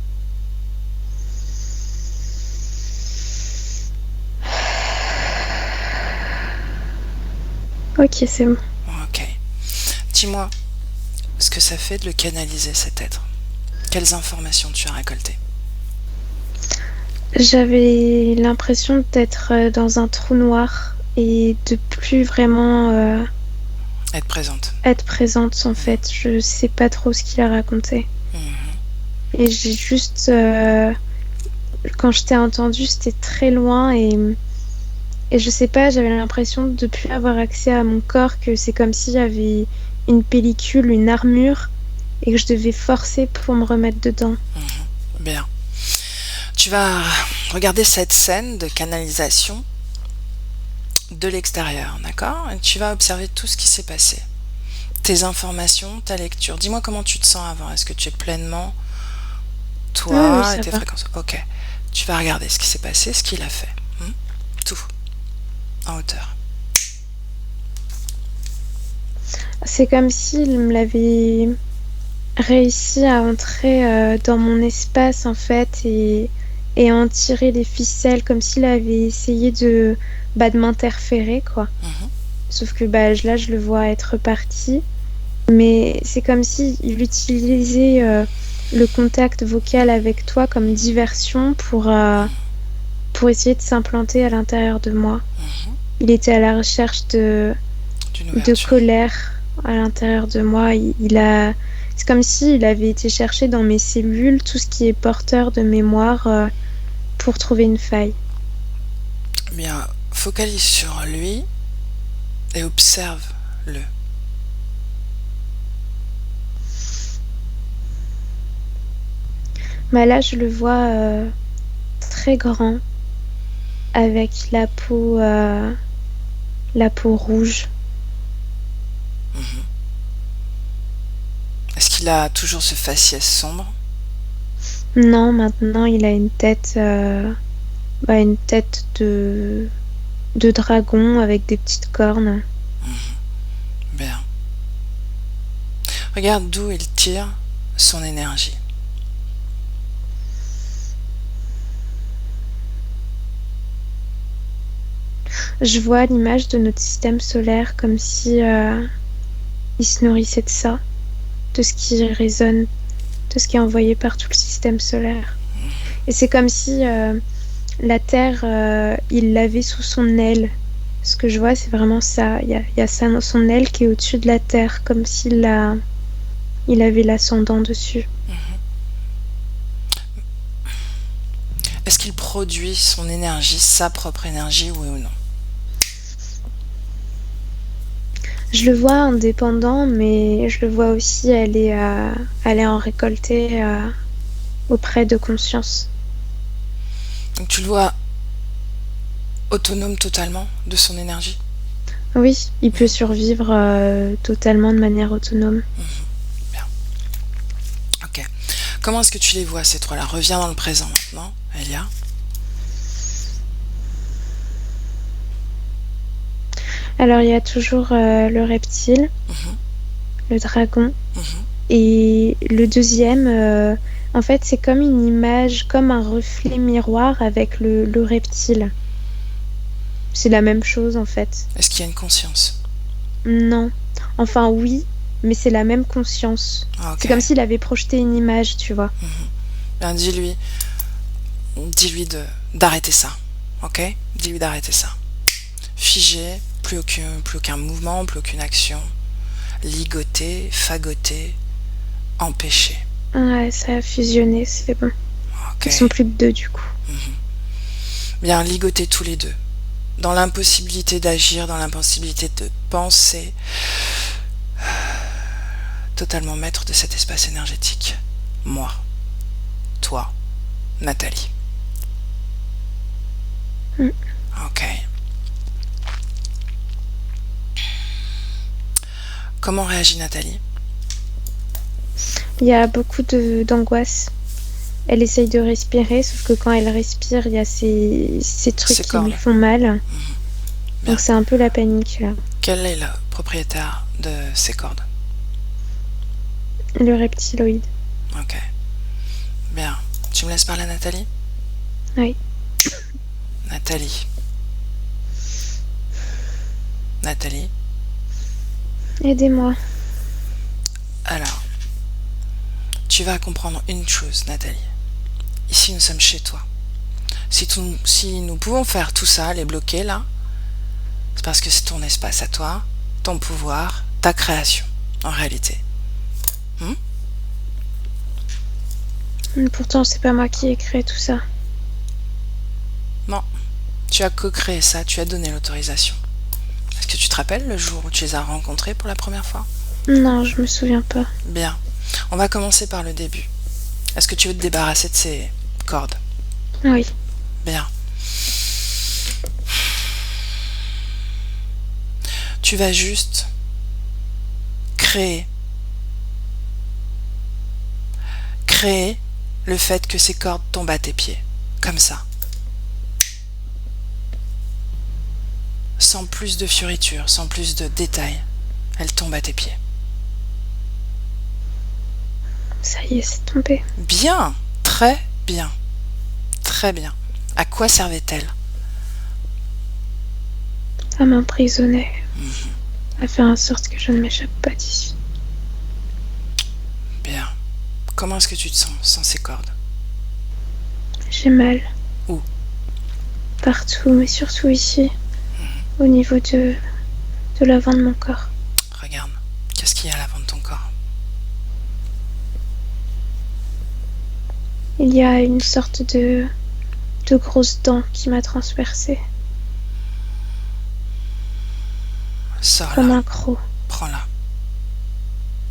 Speaker 3: Ok, c'est bon.
Speaker 2: Ok. Dis-moi ce que ça fait de le canaliser, cet être. Quelles informations tu as récoltées?
Speaker 3: J'avais l'impression d'être dans un trou noir et de plus vraiment
Speaker 2: Être présente.
Speaker 3: être présente en fait. Je sais pas trop ce qu'il a raconté.
Speaker 2: Mhm.
Speaker 3: Et j'ai juste, quand je t'ai entendu, c'était très loin et je sais pas, j'avais l'impression de plus avoir accès à mon corps, que c'est comme s'il y avait une pellicule, une armure et que je devais forcer pour me remettre dedans.
Speaker 2: Bien. Tu vas regarder cette scène de canalisation de l'extérieur, d'accord? Et tu vas observer tout ce qui s'est passé. Tes informations, ta lecture. Dis-moi comment tu te sens avant. Est-ce que tu es pleinement
Speaker 3: Oui, oui,
Speaker 2: toi et
Speaker 3: ça
Speaker 2: tes
Speaker 3: va.
Speaker 2: fréquences? Ok. Tu vas regarder ce qui s'est passé, ce qu'il a fait. Tout. En hauteur.
Speaker 3: C'est comme s'il me l'avait réussi à entrer dans mon espace en fait et à en tirer les ficelles comme s'il avait essayé de m'interférer quoi.
Speaker 2: Mhm.
Speaker 3: Sauf que là je le vois être parti, mais c'est comme si il utilisait le contact vocal avec toi comme diversion pour essayer de s'implanter à l'intérieur de moi.
Speaker 2: Mhm.
Speaker 3: Il était à la recherche
Speaker 2: D'une
Speaker 3: de
Speaker 2: ouverture.
Speaker 3: colère à l'intérieur de moi. C'est comme s'il avait été chercher dans mes cellules tout ce qui est porteur de mémoire pour trouver une faille.
Speaker 2: Bien, focalise sur lui et observe-le.
Speaker 3: Là, je le vois très grand, avec la peau rouge.
Speaker 2: Mhm. Est-ce qu'il a toujours ce faciès sombre?
Speaker 3: Non, maintenant, il a une tête de dragon avec des petites cornes.
Speaker 2: Bien. Regarde d'où il tire son énergie.
Speaker 3: Je vois l'image de notre système solaire comme si il se nourrissait de ça, de ce qui résonne, de ce qui est envoyé par tout le système solaire. Et c'est comme si la Terre, il l'avait sous son aile. Ce que je vois, c'est vraiment ça. Il y a ça dans son aile qui est au-dessus de la Terre, comme il avait l'ascendant dessus.
Speaker 2: Est-ce qu'il produit son énergie, sa propre énergie, oui ou non?
Speaker 3: Je le vois indépendant, mais je le vois aussi aller en récolter auprès de conscience.
Speaker 2: Donc tu le vois autonome totalement de son énergie?
Speaker 3: Oui, il peut survivre totalement de manière autonome.
Speaker 2: Bien. Ok. Comment est-ce que tu les vois, ces trois-là? Reviens dans le présent maintenant, Elia.
Speaker 3: Alors, il y a toujours le reptile,
Speaker 2: Mhm.
Speaker 3: le dragon,
Speaker 2: Mhm.
Speaker 3: et le deuxième, en fait, c'est comme une image, comme un reflet miroir avec le reptile. C'est la même chose, en fait.
Speaker 2: Est-ce qu'il y a une conscience?
Speaker 3: Non. Enfin, oui, mais c'est la même conscience.
Speaker 2: Ah,
Speaker 3: C'est
Speaker 2: ok.
Speaker 3: comme s'il avait projeté une image, tu vois.
Speaker 2: Bien, dis-lui d'arrêter ça. Ok? Dis-lui d'arrêter ça. Figé, plus aucun mouvement, plus aucune action. Ligoté, fagoté, empêché.
Speaker 3: Ouais, ça a fusionné, c'est bon.
Speaker 2: Ok.
Speaker 3: Ils sont plus que deux, du coup.
Speaker 2: Bien, ligoter tous les deux. Dans l'impossibilité d'agir, dans l'impossibilité de penser. Totalement maître de cet espace énergétique. Moi, toi, Nathalie.
Speaker 3: Mm.
Speaker 2: Ok. Comment réagit Nathalie?
Speaker 3: Il y a beaucoup d'angoisse. Elle essaye de respirer, sauf que quand elle respire, il y a ces trucs
Speaker 2: Ses
Speaker 3: qui
Speaker 2: cordes.
Speaker 3: lui font mal.
Speaker 2: Bien.
Speaker 3: Donc c'est un peu la panique, là.
Speaker 2: Quel est le propriétaire de ces cordes?
Speaker 3: Le reptiloïde.
Speaker 2: Ok. Bien. Tu me laisses parler à Nathalie?
Speaker 3: Oui.
Speaker 2: Nathalie. Nathalie.
Speaker 3: Aidez-moi.
Speaker 2: Alors, tu vas comprendre une chose, Nathalie. Ici, nous sommes chez toi. Si nous pouvons faire tout ça, les bloquer là, c'est parce que c'est ton espace à toi, ton pouvoir, ta création, en réalité.
Speaker 3: Pourtant, c'est pas moi qui ai créé tout ça.
Speaker 2: Non, tu as co-créé ça, tu as donné l'autorisation. Est-ce que tu te rappelles le jour où tu les as rencontrés pour la première fois?
Speaker 3: Non, je me souviens pas.
Speaker 2: Bien, on va commencer par le début. Est-ce que tu veux te débarrasser de ces cordes?
Speaker 3: Oui.
Speaker 2: Bien. Tu vas juste créer le fait que ces cordes tombent à tes pieds, comme ça. Sans plus de fioritures, sans plus de détails. Elles tombent à tes pieds.
Speaker 3: Ça y est, c'est tombé.
Speaker 2: Bien, très bien, très bien. À quoi servait-elle?
Speaker 3: À m'emprisonner. À faire en sorte que je ne m'échappe pas d'ici.
Speaker 2: Bien. Comment est-ce que tu te sens sans ces cordes?
Speaker 3: J'ai mal.
Speaker 2: Où?
Speaker 3: Partout, mais surtout ici. Au niveau de l'avant de mon corps.
Speaker 2: Regarde, qu'est-ce qu'il y a à l'avant de ton corps?
Speaker 3: Il y a une sorte de grosse dent qui m'a transpercée.
Speaker 2: Sors-la.
Speaker 3: Comme un croc.
Speaker 2: Prends-la.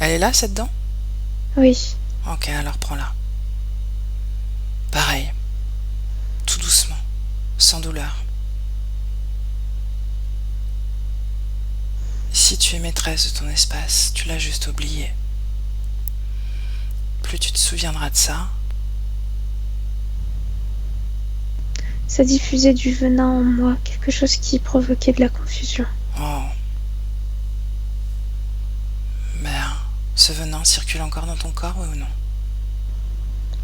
Speaker 2: Elle est là, cette dent?
Speaker 3: Oui.
Speaker 2: Ok, alors prends-la. Pareil. Tout doucement. Sans douleur. Si tu es maîtresse de ton espace, tu l'as juste oublié. Plus tu te souviendras de ça,
Speaker 3: Ça diffusait du venin en moi, quelque chose qui provoquait de la confusion.
Speaker 2: oh. Ben, ce venin circule encore dans ton corps, oui ou non?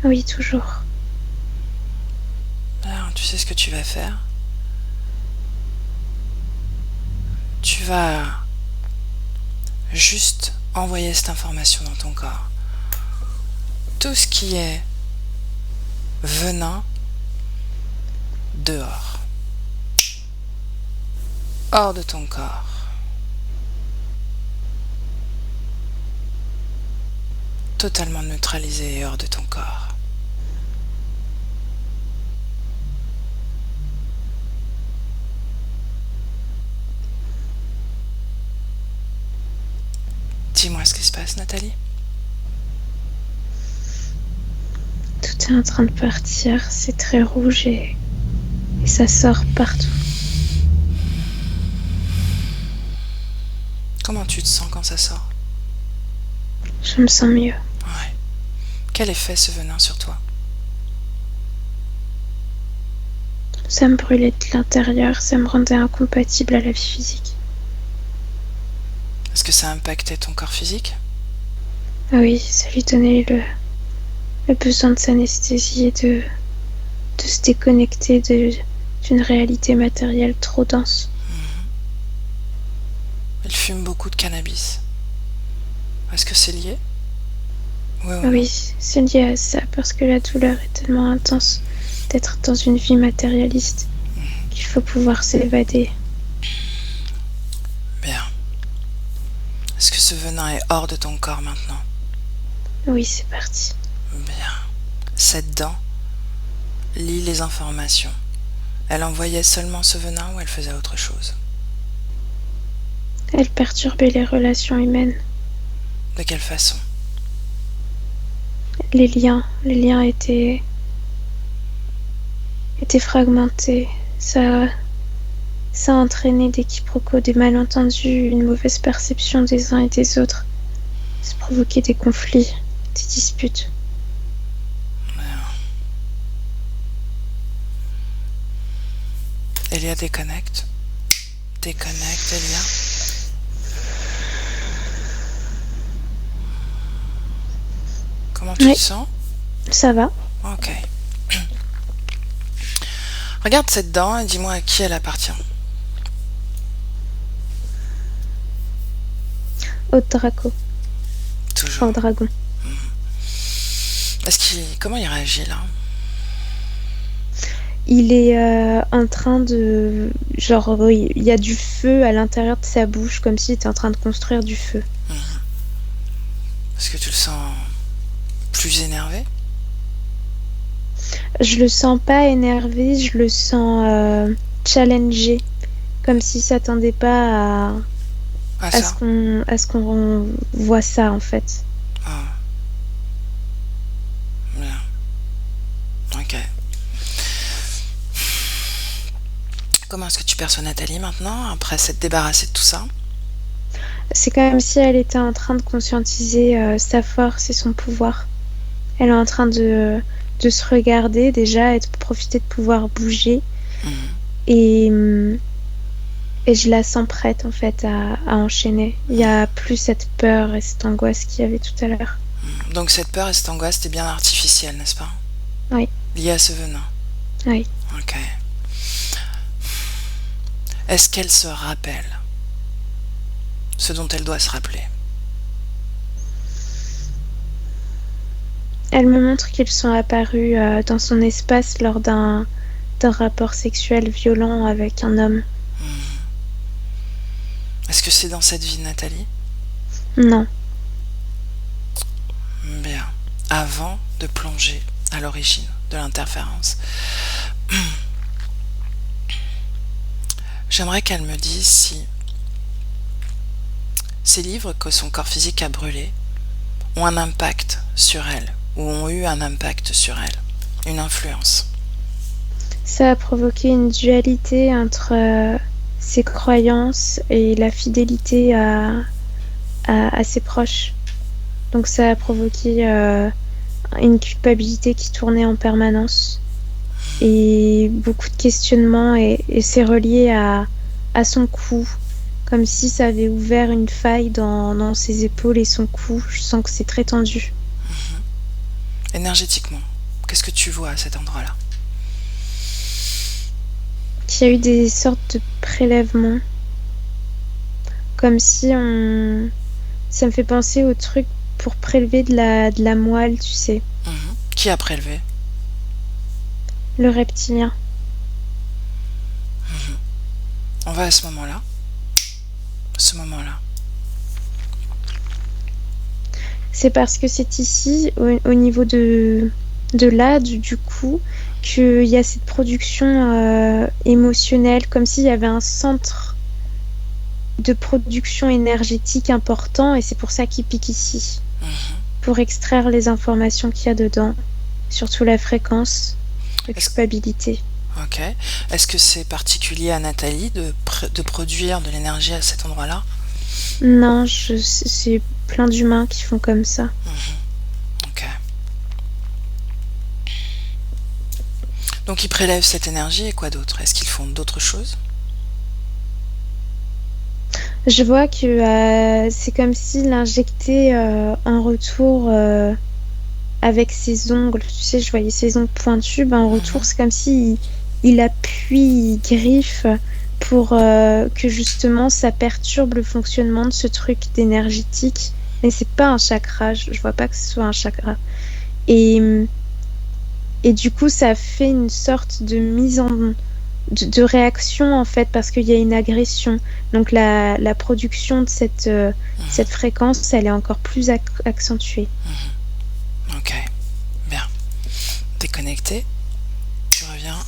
Speaker 3: Oui, toujours.
Speaker 2: Ben, tu sais ce que tu vas faire? Tu vas juste envoyer cette information dans ton corps. Tout ce qui est venin, dehors. Hors de ton corps. Totalement neutralisé et hors de ton corps. Dis-moi ce qui se passe, Nathalie.
Speaker 3: Tout est en train de partir, c'est très rouge et ça sort partout.
Speaker 2: Comment tu te sens quand ça sort?
Speaker 3: Je me sens mieux.
Speaker 2: Ouais. Quel effet ce venin sur toi?
Speaker 3: Ça me brûlait de l'intérieur, ça me rendait incompatible à la vie physique.
Speaker 2: Est-ce que ça impactait ton corps physique?
Speaker 3: Ah oui, ça lui donnait le besoin de s'anesthésier, de se déconnecter d'une réalité matérielle trop dense.
Speaker 2: Il fume beaucoup de cannabis. Est-ce que c'est lié? Oui,
Speaker 3: Ah oui, c'est lié à ça, parce que la douleur est tellement intense d'être dans une vie matérialiste qu'il faut pouvoir s'évader.
Speaker 2: Bien. Est-ce que ce venin est hors de ton corps maintenant?
Speaker 3: Oui, c'est parti.
Speaker 2: Bien. Cette dent lit les informations. Elle envoyait seulement ce venin ou elle faisait autre chose?
Speaker 3: Elle perturbait les relations humaines.
Speaker 2: De quelle façon?
Speaker 3: Les liens étaient fragmentés. Ça a entraîné des quiproquos, des malentendus, une mauvaise perception des uns et des autres. Ça provoquait des conflits, des disputes.
Speaker 2: Elia déconnecte. Déconnecte, Elia. Comment tu te sens?
Speaker 3: Ça va.
Speaker 2: Ok. Regarde cette dent et dis-moi à qui elle appartient.
Speaker 3: Au Draco.
Speaker 2: Toujours.
Speaker 3: Au dragon.
Speaker 2: Comment il réagit là?
Speaker 3: il est en train de... Genre, oui, il y a du feu à l'intérieur de sa bouche, comme s'il était en train de construire du feu.
Speaker 2: Est-ce que tu le sens plus énervé?
Speaker 3: Je le sens pas énervé, je le sens challengé, comme s'il s'attendait pas
Speaker 2: Ah,
Speaker 3: à ce qu'on voit ça, en fait.
Speaker 2: Ah, bien. Ok. Comment est-ce que tu perçois Nathalie maintenant, après s'être débarrassée de tout ça?
Speaker 3: C'est comme si elle était en train de conscientiser sa force et son pouvoir. Elle est en train de se regarder déjà et de profiter de pouvoir bouger. Et je la sens prête en fait à enchaîner. Il n'y a plus cette peur et cette angoisse qu'il y avait tout à l'heure.
Speaker 2: Donc cette peur et cette angoisse, c'était bien artificielle, n'est-ce pas?
Speaker 3: Oui.
Speaker 2: Liée à ce venin.
Speaker 3: Oui.
Speaker 2: Ok. Est-ce qu'elle se rappelle ce dont elle doit se rappeler?
Speaker 3: Elle me montre qu'ils sont apparus dans son espace lors d'un rapport sexuel violent avec un homme.
Speaker 2: Est-ce que c'est dans cette vie de Nathalie?
Speaker 3: Non.
Speaker 2: Bien. Avant de plonger à l'origine de l'interférence, j'aimerais qu'elle me dise si ces livres que son corps physique a brûlés ont un impact sur elle, ou ont eu un impact sur elle, une influence.
Speaker 3: Ça a provoqué une dualité entre ses croyances et la fidélité à ses proches. Donc ça a provoqué une culpabilité qui tournait en permanence et beaucoup de questionnements et c'est relié à son cou, comme si ça avait ouvert une faille dans ses épaules et son cou. Je sens que c'est très tendu.
Speaker 2: Énergétiquement, qu'est-ce que tu vois à cet endroit-là?
Speaker 3: Qu'il y a eu des sortes de prélèvements, comme si ça me fait penser au truc pour prélever de la moelle, tu sais.
Speaker 2: Qui a prélevé?
Speaker 3: Le reptilien.
Speaker 2: On va à ce moment-là. Ce moment-là.
Speaker 3: C'est parce que c'est ici, au niveau de là, du cou, qu'il y a cette production émotionnelle, comme s'il y avait un centre de production énergétique important, et c'est pour ça qu'il pique ici. Pour extraire les informations qu'il y a dedans, surtout la fréquence, la culpabilité.
Speaker 2: Ok. Est-ce que c'est particulier à Nathalie de produire de l'énergie à cet endroit-là?
Speaker 3: Non, c'est plein d'humains qui font comme ça.
Speaker 2: Ok. Donc ils prélèvent cette énergie et quoi d'autre? Est-ce qu'ils font d'autres choses?
Speaker 3: Je vois que c'est comme s'il injectait en retour avec ses ongles. Tu sais, je voyais ses ongles pointus. En retour, c'est comme s'il appuie, il griffe pour que justement ça perturbe le fonctionnement de ce truc d'énergétique. Mais c'est pas un chakra, je vois pas que ce soit un chakra. Et du coup, ça fait une sorte de mise de réaction en fait, parce qu'il y a une agression. Donc la production de cette fréquence, elle est encore plus accentuée.
Speaker 2: Ok, bien. T'es connecté. Tu reviens.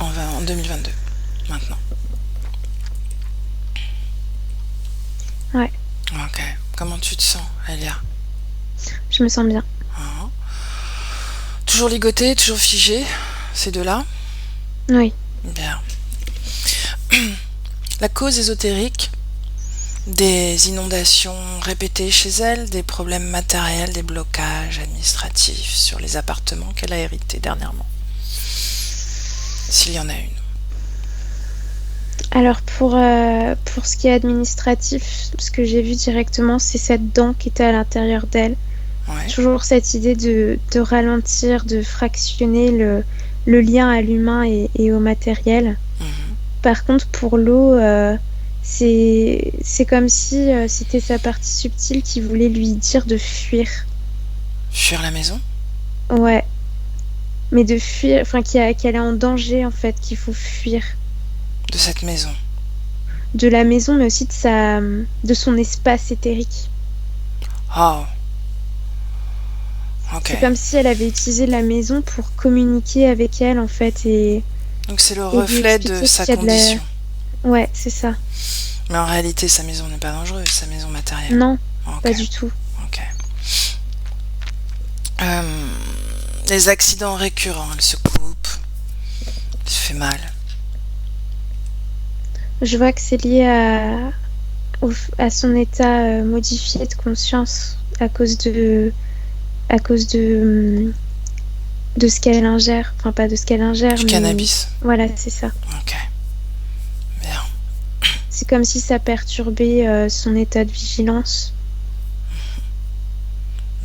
Speaker 2: On va en 2022, maintenant.
Speaker 3: Ouais.
Speaker 2: Ok. Comment tu te sens, Elia?
Speaker 3: Je me sens bien.
Speaker 2: Toujours ligoté, toujours figé, ces deux-là?
Speaker 3: Oui.
Speaker 2: Bien. La cause ésotérique des inondations répétées chez elle, des problèmes matériels, des blocages administratifs sur les appartements qu'elle a hérités dernièrement. S'il y en a une.
Speaker 3: Alors pour ce qui est administratif, ce que j'ai vu directement, c'est cette dent qui était à l'intérieur d'elle.
Speaker 2: Ouais.
Speaker 3: Toujours cette idée de ralentir, de fractionner le lien à l'humain et au matériel. Par contre, pour l'eau, c'est comme si c'était sa partie subtile qui voulait lui dire de fuir.
Speaker 2: Fuir la maison?
Speaker 3: Ouais. mais de fuir, enfin qu'elle est en danger en fait, qu'il faut fuir
Speaker 2: De cette maison.
Speaker 3: de la maison, mais aussi de son espace éthérique.
Speaker 2: Oh, ok.
Speaker 3: C'est comme si elle avait utilisé la maison pour communiquer avec elle en fait
Speaker 2: Donc c'est le
Speaker 3: et lui
Speaker 2: reflet de
Speaker 3: expliquer
Speaker 2: sa
Speaker 3: qu'il y a de la...
Speaker 2: condition.
Speaker 3: Ouais, c'est ça.
Speaker 2: Mais en réalité, sa maison n'est pas dangereuse, sa maison matérielle.
Speaker 3: Non,
Speaker 2: Ok,
Speaker 3: pas du tout.
Speaker 2: ok. Les accidents récurrents, elle se coupe, elle se fait mal.
Speaker 3: Je vois que c'est lié à son état modifié de conscience à cause de ce qu'elle ingère. Enfin, pas de ce qu'elle ingère,
Speaker 2: Du
Speaker 3: mais
Speaker 2: cannabis.
Speaker 3: voilà, c'est ça.
Speaker 2: Ok, bien.
Speaker 3: C'est comme si ça perturbait son état de vigilance.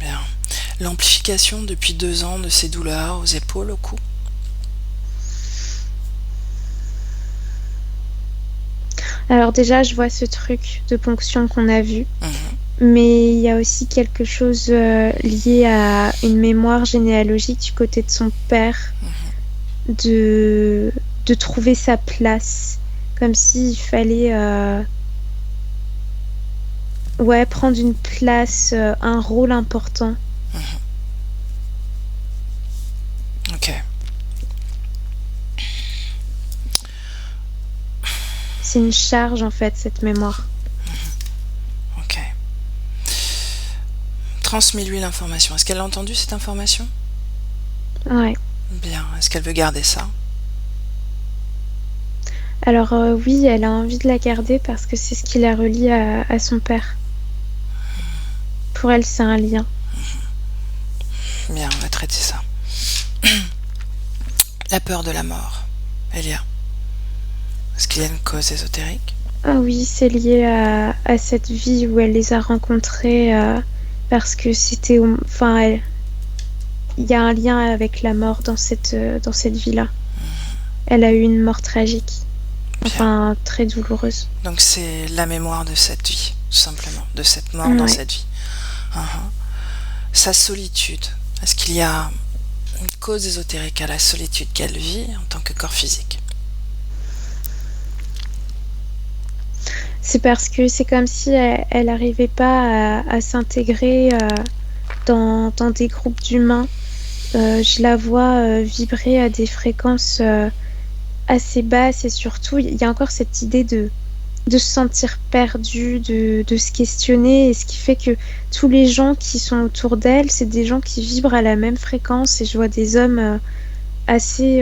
Speaker 2: Bien. L'amplification depuis 2 ans de ses douleurs aux épaules, au cou.
Speaker 3: Alors déjà, je vois ce truc de ponction qu'on a vu,
Speaker 2: Mhm.
Speaker 3: mais il y a aussi quelque chose lié à une mémoire généalogique du côté de son père, de trouver sa place, comme s'il fallait prendre une place, un rôle important.
Speaker 2: Ok.
Speaker 3: C'est une charge en fait, cette mémoire.
Speaker 2: Ok. Transmets-lui l'information. Est-ce qu'elle a entendu cette information?
Speaker 3: Ouais.
Speaker 2: Bien. Est-ce qu'elle veut garder ça?
Speaker 3: Alors oui, elle a envie de la garder parce que c'est ce qui la relie à son père. Pour elle, c'est un lien.
Speaker 2: Bien, on va traiter ça. La peur de la mort. Elia. Est-ce qu'il y a une cause ésotérique?
Speaker 3: Ah oui, c'est lié à cette vie où elle les a rencontrés parce que c'était... Enfin, il y a un lien avec la mort dans cette vie-là. Elle a eu une mort tragique. Enfin, très douloureuse.
Speaker 2: Donc c'est la mémoire de cette vie, tout simplement, de cette mort dans cette vie. Sa solitude. Est-ce qu'il y a une cause ésotérique à la solitude qu'elle vit en tant que corps physique?
Speaker 3: C'est parce que c'est comme si elle n'arrivait pas à s'intégrer dans des groupes d'humains. Je la vois vibrer à des fréquences assez basses et surtout, il y a encore cette idée de se sentir perdue, de se questionner, et ce qui fait que tous les gens qui sont autour d'elle, c'est des gens qui vibrent à la même fréquence, et je vois des hommes assez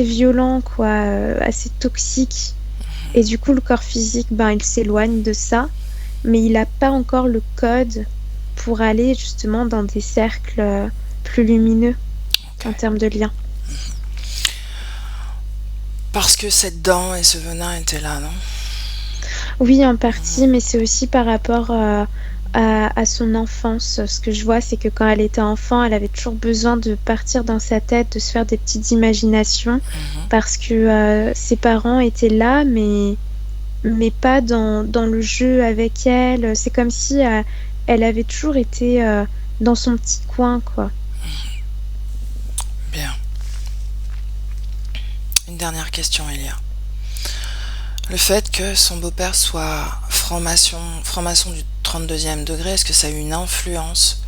Speaker 3: violents, quoi, assez toxiques. Et du coup, le corps physique, il s'éloigne de ça, mais il n'a pas encore le code pour aller justement dans des cercles plus lumineux en termes de lien.
Speaker 2: Parce que cette dent et ce venin étaient là, non?
Speaker 3: Oui, en partie, mais c'est aussi par rapport à son enfance. Ce que je vois, c'est que quand elle était enfant, elle avait toujours besoin de partir dans sa tête, de se faire des petites imaginations, parce que ses parents étaient là, mais pas dans le jeu avec elle. C'est comme si elle avait toujours été dans son petit coin, quoi.
Speaker 2: Bien. Une dernière question, Elia. Le fait que son beau-père soit franc-maçon du 32e degré, est-ce que ça a eu une influence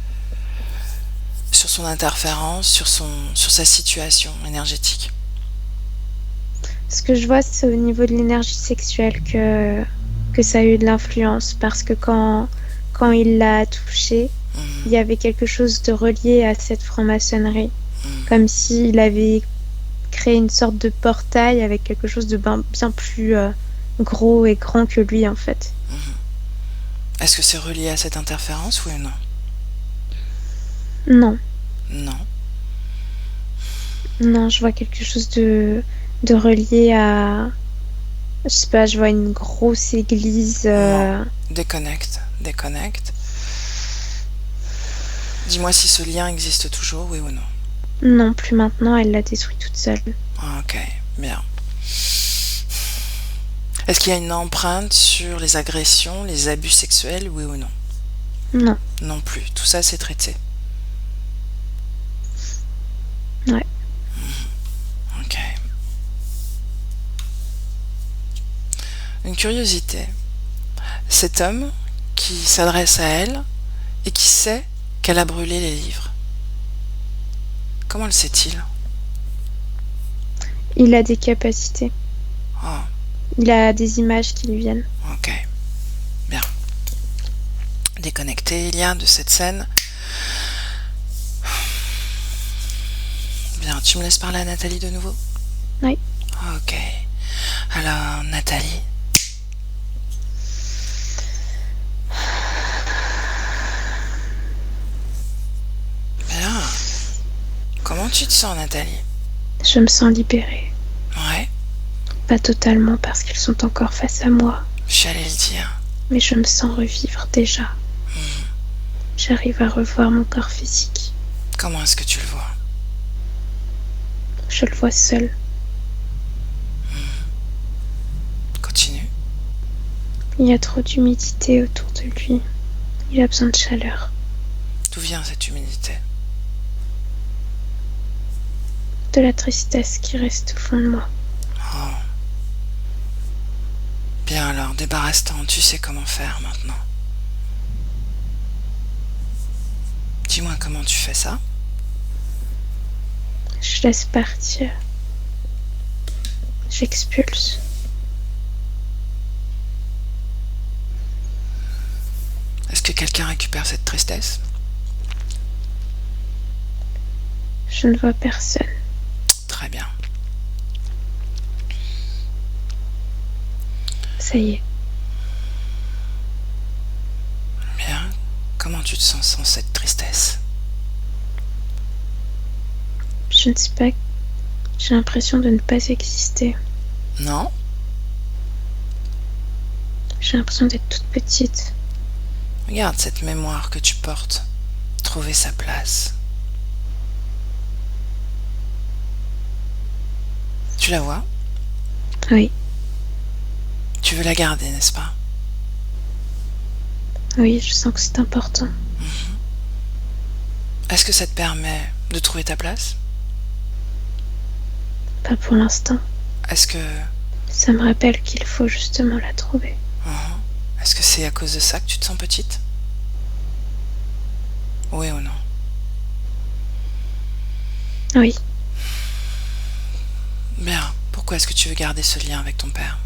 Speaker 2: sur son interférence, sur sa situation énergétique?
Speaker 3: Ce que je vois, c'est au niveau de l'énergie sexuelle que ça a eu de l'influence, parce que quand il l'a touchée, il y avait quelque chose de relié à cette franc-maçonnerie, comme s'il avait créé une sorte de portail avec quelque chose de bien plus gros et grand que lui, en fait.
Speaker 2: Est-ce que c'est relié à cette interférence, oui ou non?
Speaker 3: Non.
Speaker 2: Non.
Speaker 3: Non, je vois quelque chose de relié à... Je sais pas, je vois une grosse église...
Speaker 2: Déconnecte. Dis-moi si ce lien existe toujours, oui ou non?
Speaker 3: Non, plus maintenant, elle l'a détruit toute seule.
Speaker 2: Ok, bien. Est-ce qu'il y a une empreinte sur les agressions, les abus sexuels, oui ou non?
Speaker 3: Non.
Speaker 2: Non plus. Tout ça, c'est traité.
Speaker 3: Ouais.
Speaker 2: Ok. Une curiosité. Cet homme qui s'adresse à elle et qui sait qu'elle a brûlé les livres. Comment le sait-il?
Speaker 3: Il a des capacités.
Speaker 2: Oh,
Speaker 3: Il a des images qui lui viennent.
Speaker 2: ok. Bien. Déconnecté, il y a de cette scène. Bien, tu me laisses parler à Nathalie de nouveau?
Speaker 3: Oui.
Speaker 2: Ok. Alors, Nathalie. Bien. Comment tu te sens, Nathalie?
Speaker 3: Je me sens libérée.
Speaker 2: Ouais,
Speaker 3: Pas totalement parce qu'ils sont encore face à moi,
Speaker 2: j'allais le dire.
Speaker 3: mais je me sens revivre déjà. J'arrive à revoir mon corps physique.
Speaker 2: Comment est-ce que tu le vois?
Speaker 3: Je le vois seul.
Speaker 2: Continue.
Speaker 3: Il y a trop d'humidité autour de lui. Il a besoin de chaleur.
Speaker 2: D'où vient cette humidité?
Speaker 3: De la tristesse qui reste au fond de moi.
Speaker 2: Oh. Bien alors, débarrasse-t'en, tu sais comment faire maintenant. Dis-moi comment tu fais ça.
Speaker 3: Je laisse partir. J'expulse.
Speaker 2: Est-ce que quelqu'un récupère cette tristesse?
Speaker 3: Je ne vois personne.
Speaker 2: Très bien.
Speaker 3: Ça y est.
Speaker 2: Bien. Comment tu te sens sans cette tristesse?
Speaker 3: Je ne sais pas. J'ai l'impression de ne pas exister.
Speaker 2: Non?
Speaker 3: J'ai l'impression d'être toute petite.
Speaker 2: Regarde cette mémoire que tu portes. Trouver sa place. Tu la vois?
Speaker 3: Oui,
Speaker 2: Tu veux la garder, n'est-ce pas?
Speaker 3: oui, je sens que c'est important.
Speaker 2: Est-ce que ça te permet de trouver ta place?
Speaker 3: Pas pour l'instant.
Speaker 2: Est-ce que...
Speaker 3: Ça me rappelle qu'il faut justement la trouver.
Speaker 2: Est-ce que c'est à cause de ça que tu te sens petite? Oui ou non?
Speaker 3: Oui,
Speaker 2: Bien. Pourquoi est-ce que tu veux garder ce lien avec ton père?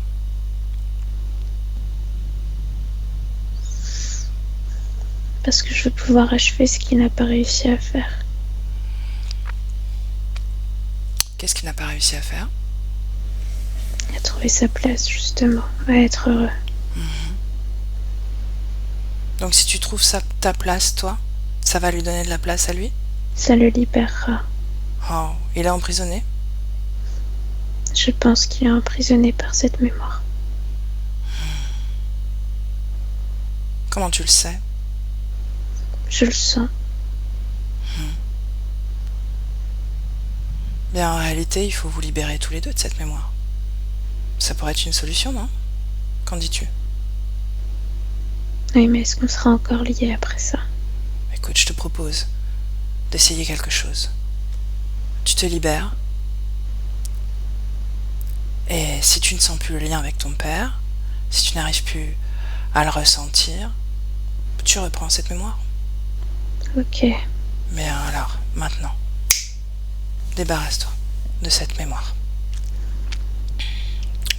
Speaker 3: parce que je veux pouvoir achever ce qu'il n'a pas réussi à faire.
Speaker 2: Qu'est-ce qu'il n'a pas réussi à faire?
Speaker 3: À trouver sa place, justement. À être heureux.
Speaker 2: Donc si tu trouves ta place, toi, ça va lui donner de la place à lui?
Speaker 3: Ça le libérera.
Speaker 2: Oh, il est emprisonné?
Speaker 3: Je pense qu'il est emprisonné par cette mémoire.
Speaker 2: Comment tu le sais?
Speaker 3: Je le sens.
Speaker 2: Bien, en réalité, il faut vous libérer tous les deux de cette mémoire. Ça pourrait être une solution, non? Qu'en dis-tu?
Speaker 3: Oui, mais est-ce qu'on sera encore liés après ça?
Speaker 2: Écoute, je te propose d'essayer quelque chose. Tu te libères. Et si tu ne sens plus le lien avec ton père, si tu n'arrives plus à le ressentir, tu reprends cette mémoire.
Speaker 3: Ok.
Speaker 2: Mais alors, maintenant, débarrasse-toi de cette mémoire.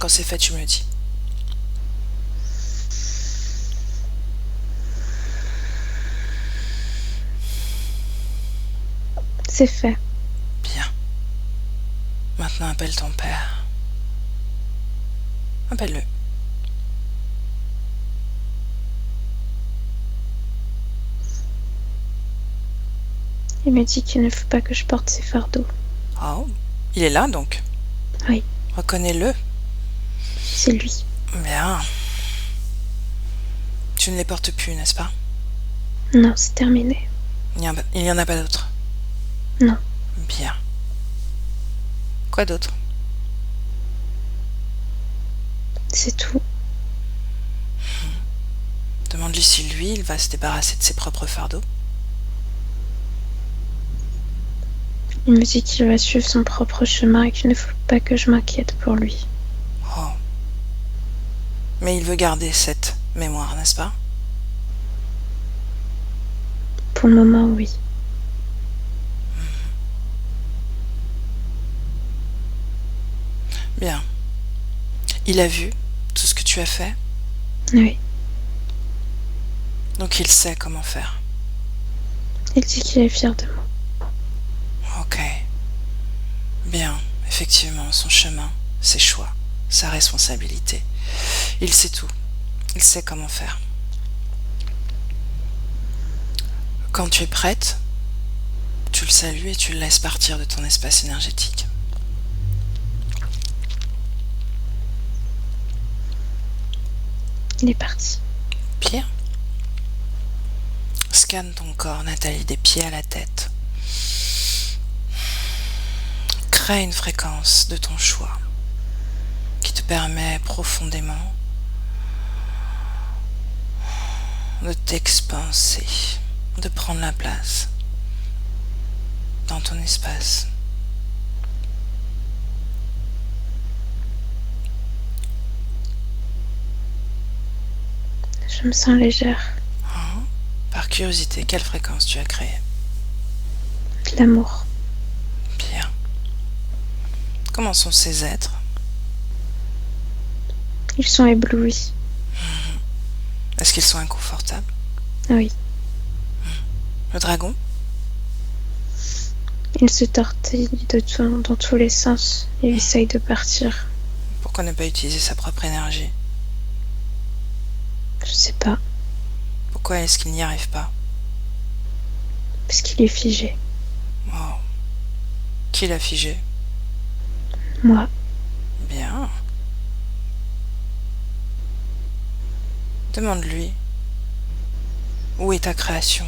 Speaker 2: Quand c'est fait, tu me le dis.
Speaker 3: C'est fait.
Speaker 2: Bien. Maintenant, appelle ton père. Appelle-le.
Speaker 3: Il me dit qu'il ne faut pas que je porte ses fardeaux.
Speaker 2: Oh, il est là donc.
Speaker 3: Oui,
Speaker 2: Reconnais-le.
Speaker 3: c'est lui.
Speaker 2: Bien. Tu ne les portes plus, n'est-ce pas?
Speaker 3: Non, c'est terminé.
Speaker 2: Il n'y en a pas d'autres.
Speaker 3: Non.
Speaker 2: Bien. Quoi d'autre?
Speaker 3: C'est tout.
Speaker 2: Demande-lui si lui, il va se débarrasser de ses propres fardeaux.
Speaker 3: Il me dit qu'il va suivre son propre chemin et qu'il ne faut pas que je m'inquiète pour lui.
Speaker 2: Oh. Mais il veut garder cette mémoire, n'est-ce pas?
Speaker 3: Pour le moment, oui.
Speaker 2: Bien. Il a vu tout ce que tu as fait,
Speaker 3: Oui.
Speaker 2: donc il sait comment faire.
Speaker 3: Il dit qu'il est fier de moi.
Speaker 2: Ok. Bien, effectivement, son chemin, ses choix, sa responsabilité. Il sait tout. Il sait comment faire. Quand tu es prête, tu le salues et tu le laisses partir de ton espace énergétique.
Speaker 3: Il est parti.
Speaker 2: Bien. Scanne ton corps, Nathalie, des pieds à la tête. Crée une fréquence de ton choix qui te permet profondément de t'expanser, de prendre la place dans ton espace.
Speaker 3: Je me sens légère.
Speaker 2: Par curiosité, quelle fréquence tu as créée?
Speaker 3: De l'amour.
Speaker 2: Bien. Comment sont ces êtres?
Speaker 3: Ils sont éblouis.
Speaker 2: Est-ce qu'ils sont inconfortables?
Speaker 3: Oui.
Speaker 2: Le dragon?
Speaker 3: Il se tortille dans tous les sens et essaye de partir.
Speaker 2: Pourquoi ne pas utiliser sa propre énergie?
Speaker 3: Je sais pas.
Speaker 2: Pourquoi est-ce qu'il n'y arrive pas?
Speaker 3: Parce qu'il est figé.
Speaker 2: Oh. Qui l'a figé?
Speaker 3: Moi.
Speaker 2: Bien. Demande-lui. Où est ta création?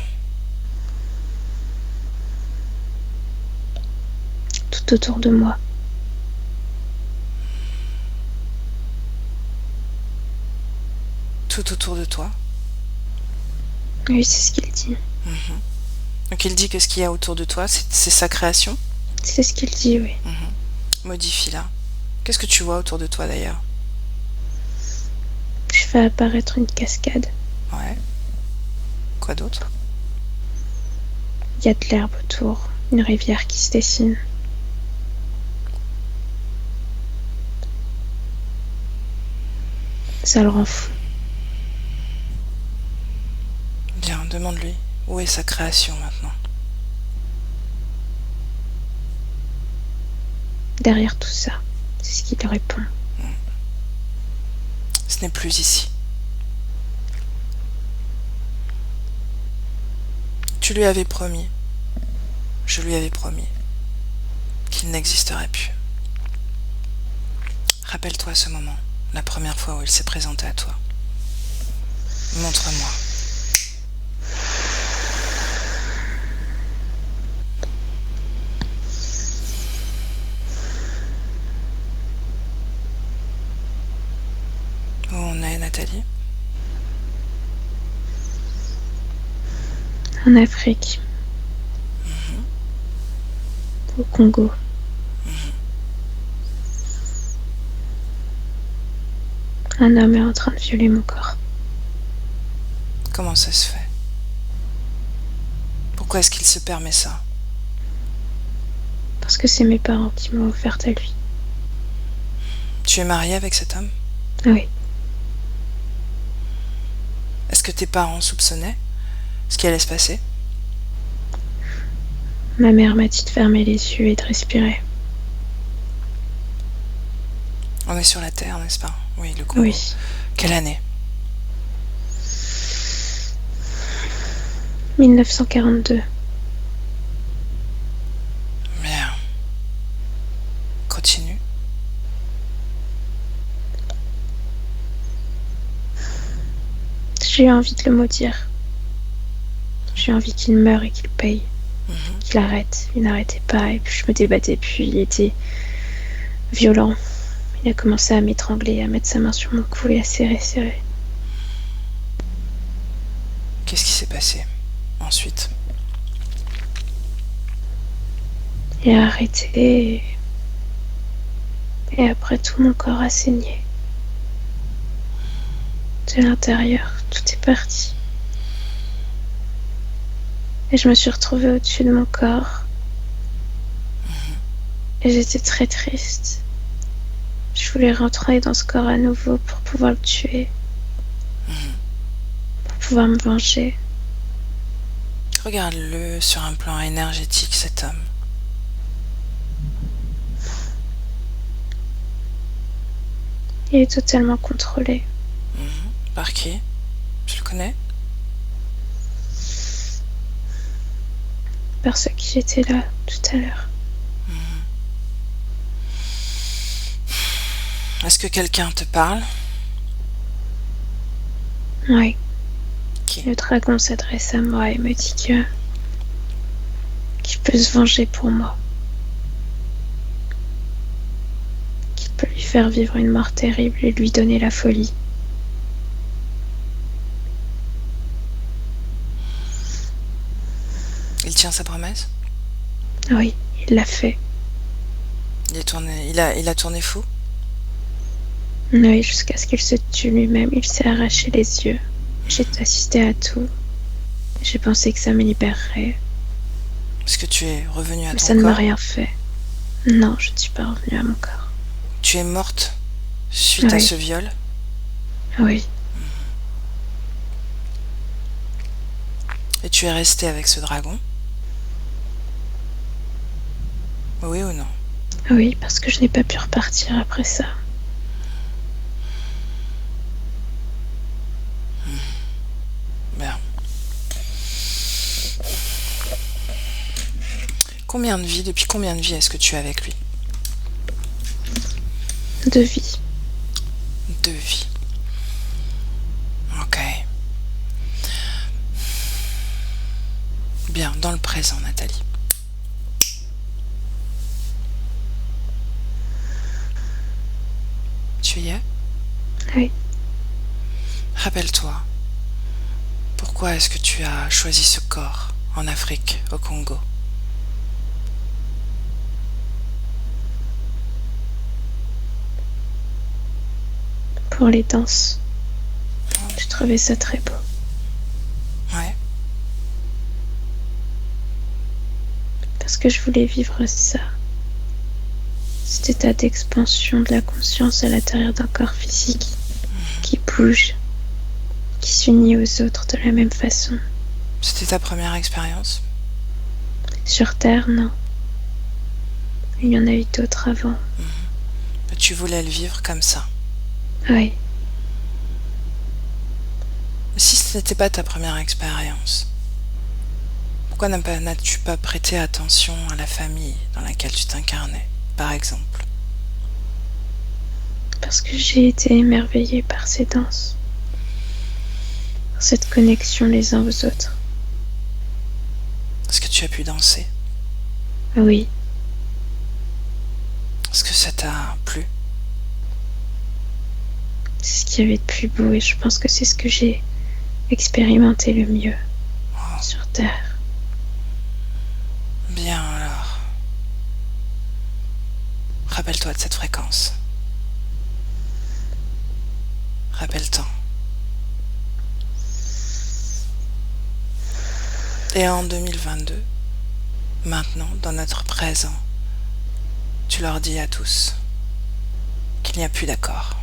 Speaker 3: Tout autour de moi.
Speaker 2: Tout autour de toi?
Speaker 3: Oui, c'est ce qu'il dit.
Speaker 2: Donc il dit que ce qu'il y a autour de toi, c'est sa création?
Speaker 3: C'est ce qu'il dit, oui.
Speaker 2: Modifie-la. Qu'est-ce que tu vois autour de toi d'ailleurs?
Speaker 3: Je fais apparaître une cascade.
Speaker 2: Ouais. Quoi d'autre?
Speaker 3: Il y a de l'herbe autour. Une rivière qui se dessine. Ça le rend fou.
Speaker 2: Bien, demande-lui. Où est sa création maintenant?
Speaker 3: Derrière tout ça, c'est ce qu'il répond.
Speaker 2: Ce n'est plus ici. Tu lui avais promis, je lui avais promis, qu'il n'existerait plus. Rappelle-toi ce moment, la première fois où il s'est présenté à toi. Montre-moi. Où on est, Nathalie?
Speaker 3: En Afrique. Au Congo. Un homme est en train de violer mon corps.
Speaker 2: Comment ça se fait? Pourquoi est-ce qu'il se permet ça?
Speaker 3: Parce que c'est mes parents qui m'ont offerte à lui.
Speaker 2: Tu es mariée avec cet homme?
Speaker 3: Oui.
Speaker 2: Est-ce que tes parents soupçonnaient ce qui allait se passer?
Speaker 3: Ma mère m'a dit de fermer les yeux et de respirer.
Speaker 2: On est sur la Terre, n'est-ce pas? Oui, le Congo.
Speaker 3: Oui.
Speaker 2: Quelle année?
Speaker 3: 1942.
Speaker 2: Bien. Continue.
Speaker 3: J'ai eu envie de le maudire. J'ai envie qu'il meure et qu'il paye. Qu'il arrête. Il n'arrêtait pas et puis je me débattais. Puis il était violent. Il a commencé à m'étrangler, à mettre sa main sur mon cou et à serrer. Qu'est-ce
Speaker 2: qui s'est passé ensuite?
Speaker 3: Il a arrêté et après tout mon corps a saigné. De l'intérieur, tout est parti. Et je me suis retrouvée au-dessus de mon corps. Et j'étais très triste. Je voulais rentrer dans ce corps à nouveau pour pouvoir le tuer. Pour pouvoir me venger.
Speaker 2: Regarde-le sur un plan énergétique, cet homme.
Speaker 3: Il est totalement contrôlé.
Speaker 2: Par qui? Tu le connais?
Speaker 3: Par ceux qui étaient là tout à l'heure.
Speaker 2: Est-ce que quelqu'un te parle?
Speaker 3: Oui.
Speaker 2: Qui?
Speaker 3: Le dragon s'adresse à moi et me dit qu'il peut se venger pour moi. Qu'il peut lui faire vivre une mort terrible et lui donner la folie.
Speaker 2: Il tient sa promesse?
Speaker 3: Oui, il l'a fait.
Speaker 2: Il a tourné fou?
Speaker 3: Oui, jusqu'à ce qu'il se tue lui-même, il s'est arraché les yeux. J'ai assisté à tout. J'ai pensé que ça me libérerait.
Speaker 2: Est-ce que tu es revenue à
Speaker 3: Mais
Speaker 2: ton
Speaker 3: ça ne m'a
Speaker 2: corps?
Speaker 3: rien fait. Non, je ne suis pas revenue à mon corps.
Speaker 2: Tu es morte suite à
Speaker 3: Oui.
Speaker 2: ce viol?
Speaker 3: Oui,
Speaker 2: Et tu es restée avec ce dragon? Oui ou non?
Speaker 3: oui, parce que je n'ai pas pu repartir après ça.
Speaker 2: Bien. Depuis combien de vies est-ce que tu es avec lui?
Speaker 3: 2 vies.
Speaker 2: 2 vies. Ok. Bien, dans le présent, Nathalie. Tu y es?
Speaker 3: Oui.
Speaker 2: Rappelle-toi, pourquoi est-ce que tu as choisi ce corps en Afrique, au Congo?
Speaker 3: Pour les danses. Je trouvais ça très beau.
Speaker 2: Ouais.
Speaker 3: Parce que je voulais vivre ça. Cet état d'expansion de la conscience à l'intérieur d'un corps physique qui bouge, qui s'unit aux autres de la même façon.
Speaker 2: C'était ta première expérience?
Speaker 3: Sur Terre, non. Il y en a eu d'autres avant.
Speaker 2: Tu voulais le vivre comme ça.
Speaker 3: Oui,
Speaker 2: Si ce n'était pas ta première expérience, pourquoi n'as-tu pas prêté attention à la famille dans laquelle tu t'incarnais, par exemple?
Speaker 3: parce que j'ai été émerveillée par ces danses, par cette connexion les uns aux autres.
Speaker 2: Est-ce que tu as pu danser?
Speaker 3: Oui,
Speaker 2: Est-ce que ça t'a plu?
Speaker 3: c'est ce qu'il y avait de plus beau et je pense que c'est ce que j'ai expérimenté le mieux
Speaker 2: Oh,
Speaker 3: sur Terre.
Speaker 2: bien alors. Rappelle-toi de cette fréquence. Rappelle-t'en. Et en 2022, maintenant, dans notre présent, tu leur dis à tous qu'il n'y a plus d'accord.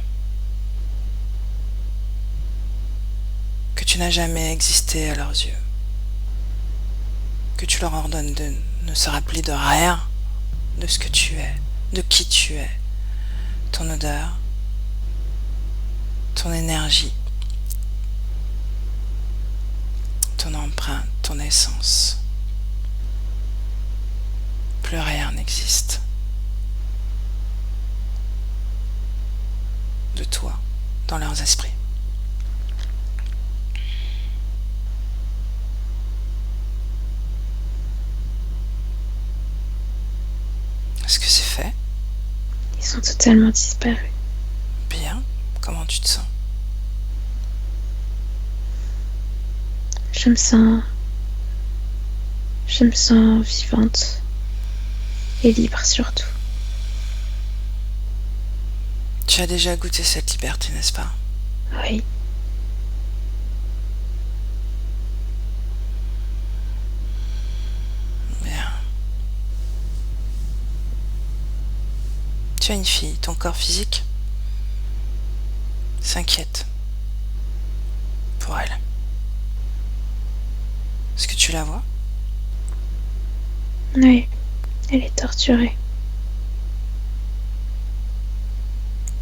Speaker 2: Que tu n'as jamais existé à leurs yeux. Que tu leur ordonnes de ne se rappeler de rien, de ce que tu es, de qui tu es, ton odeur, ton énergie, ton empreinte, ton essence. Plus rien n'existe de toi dans leurs esprits. Est-ce que c'est fait?
Speaker 3: Ils sont totalement disparus.
Speaker 2: Bien. Comment tu te sens?
Speaker 3: Je me sens vivante. Et libre surtout.
Speaker 2: Tu as déjà goûté cette liberté, n'est-ce pas?
Speaker 3: Oui.
Speaker 2: Bien. Tu as une fille, ton corps physique s'inquiète pour elle. Est-ce que tu la vois?
Speaker 3: Oui. Elle est torturée.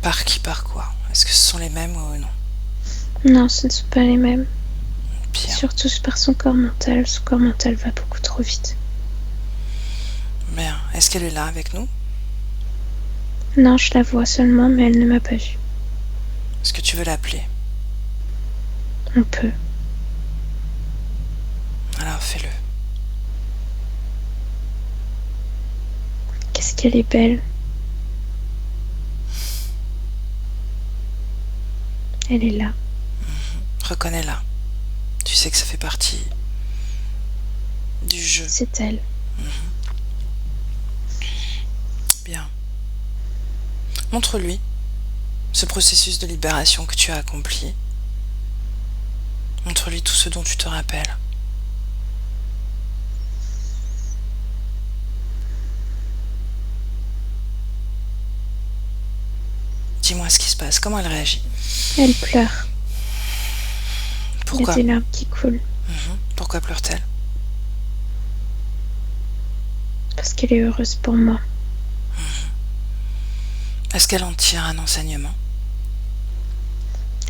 Speaker 2: Par qui, par quoi? Est-ce que ce sont les mêmes ou non?
Speaker 3: Non, ce ne sont pas les mêmes.
Speaker 2: Bien.
Speaker 3: Surtout par son corps mental. Son corps mental va beaucoup trop vite.
Speaker 2: Bien. Est-ce qu'elle est là avec nous?
Speaker 3: Non, je la vois seulement, mais elle ne m'a pas vue.
Speaker 2: Est-ce que tu veux l'appeler?
Speaker 3: On peut.
Speaker 2: Alors fais-le.
Speaker 3: Qu'est-ce qu'elle est belle. Elle est là.
Speaker 2: Reconnais-la. Tu sais que ça fait partie du jeu.
Speaker 3: C'est elle.
Speaker 2: Bien. Montre-lui ce processus de libération que tu as accompli. Montre-lui tout ce dont tu te rappelles. Dis-moi ce qui se passe, comment elle réagit?
Speaker 3: Elle pleure.
Speaker 2: Pourquoi?
Speaker 3: Il y a des larmes qui coulent.
Speaker 2: Pourquoi pleure-t-elle?
Speaker 3: Parce qu'elle est heureuse pour moi.
Speaker 2: Est-ce qu'elle en tire un enseignement?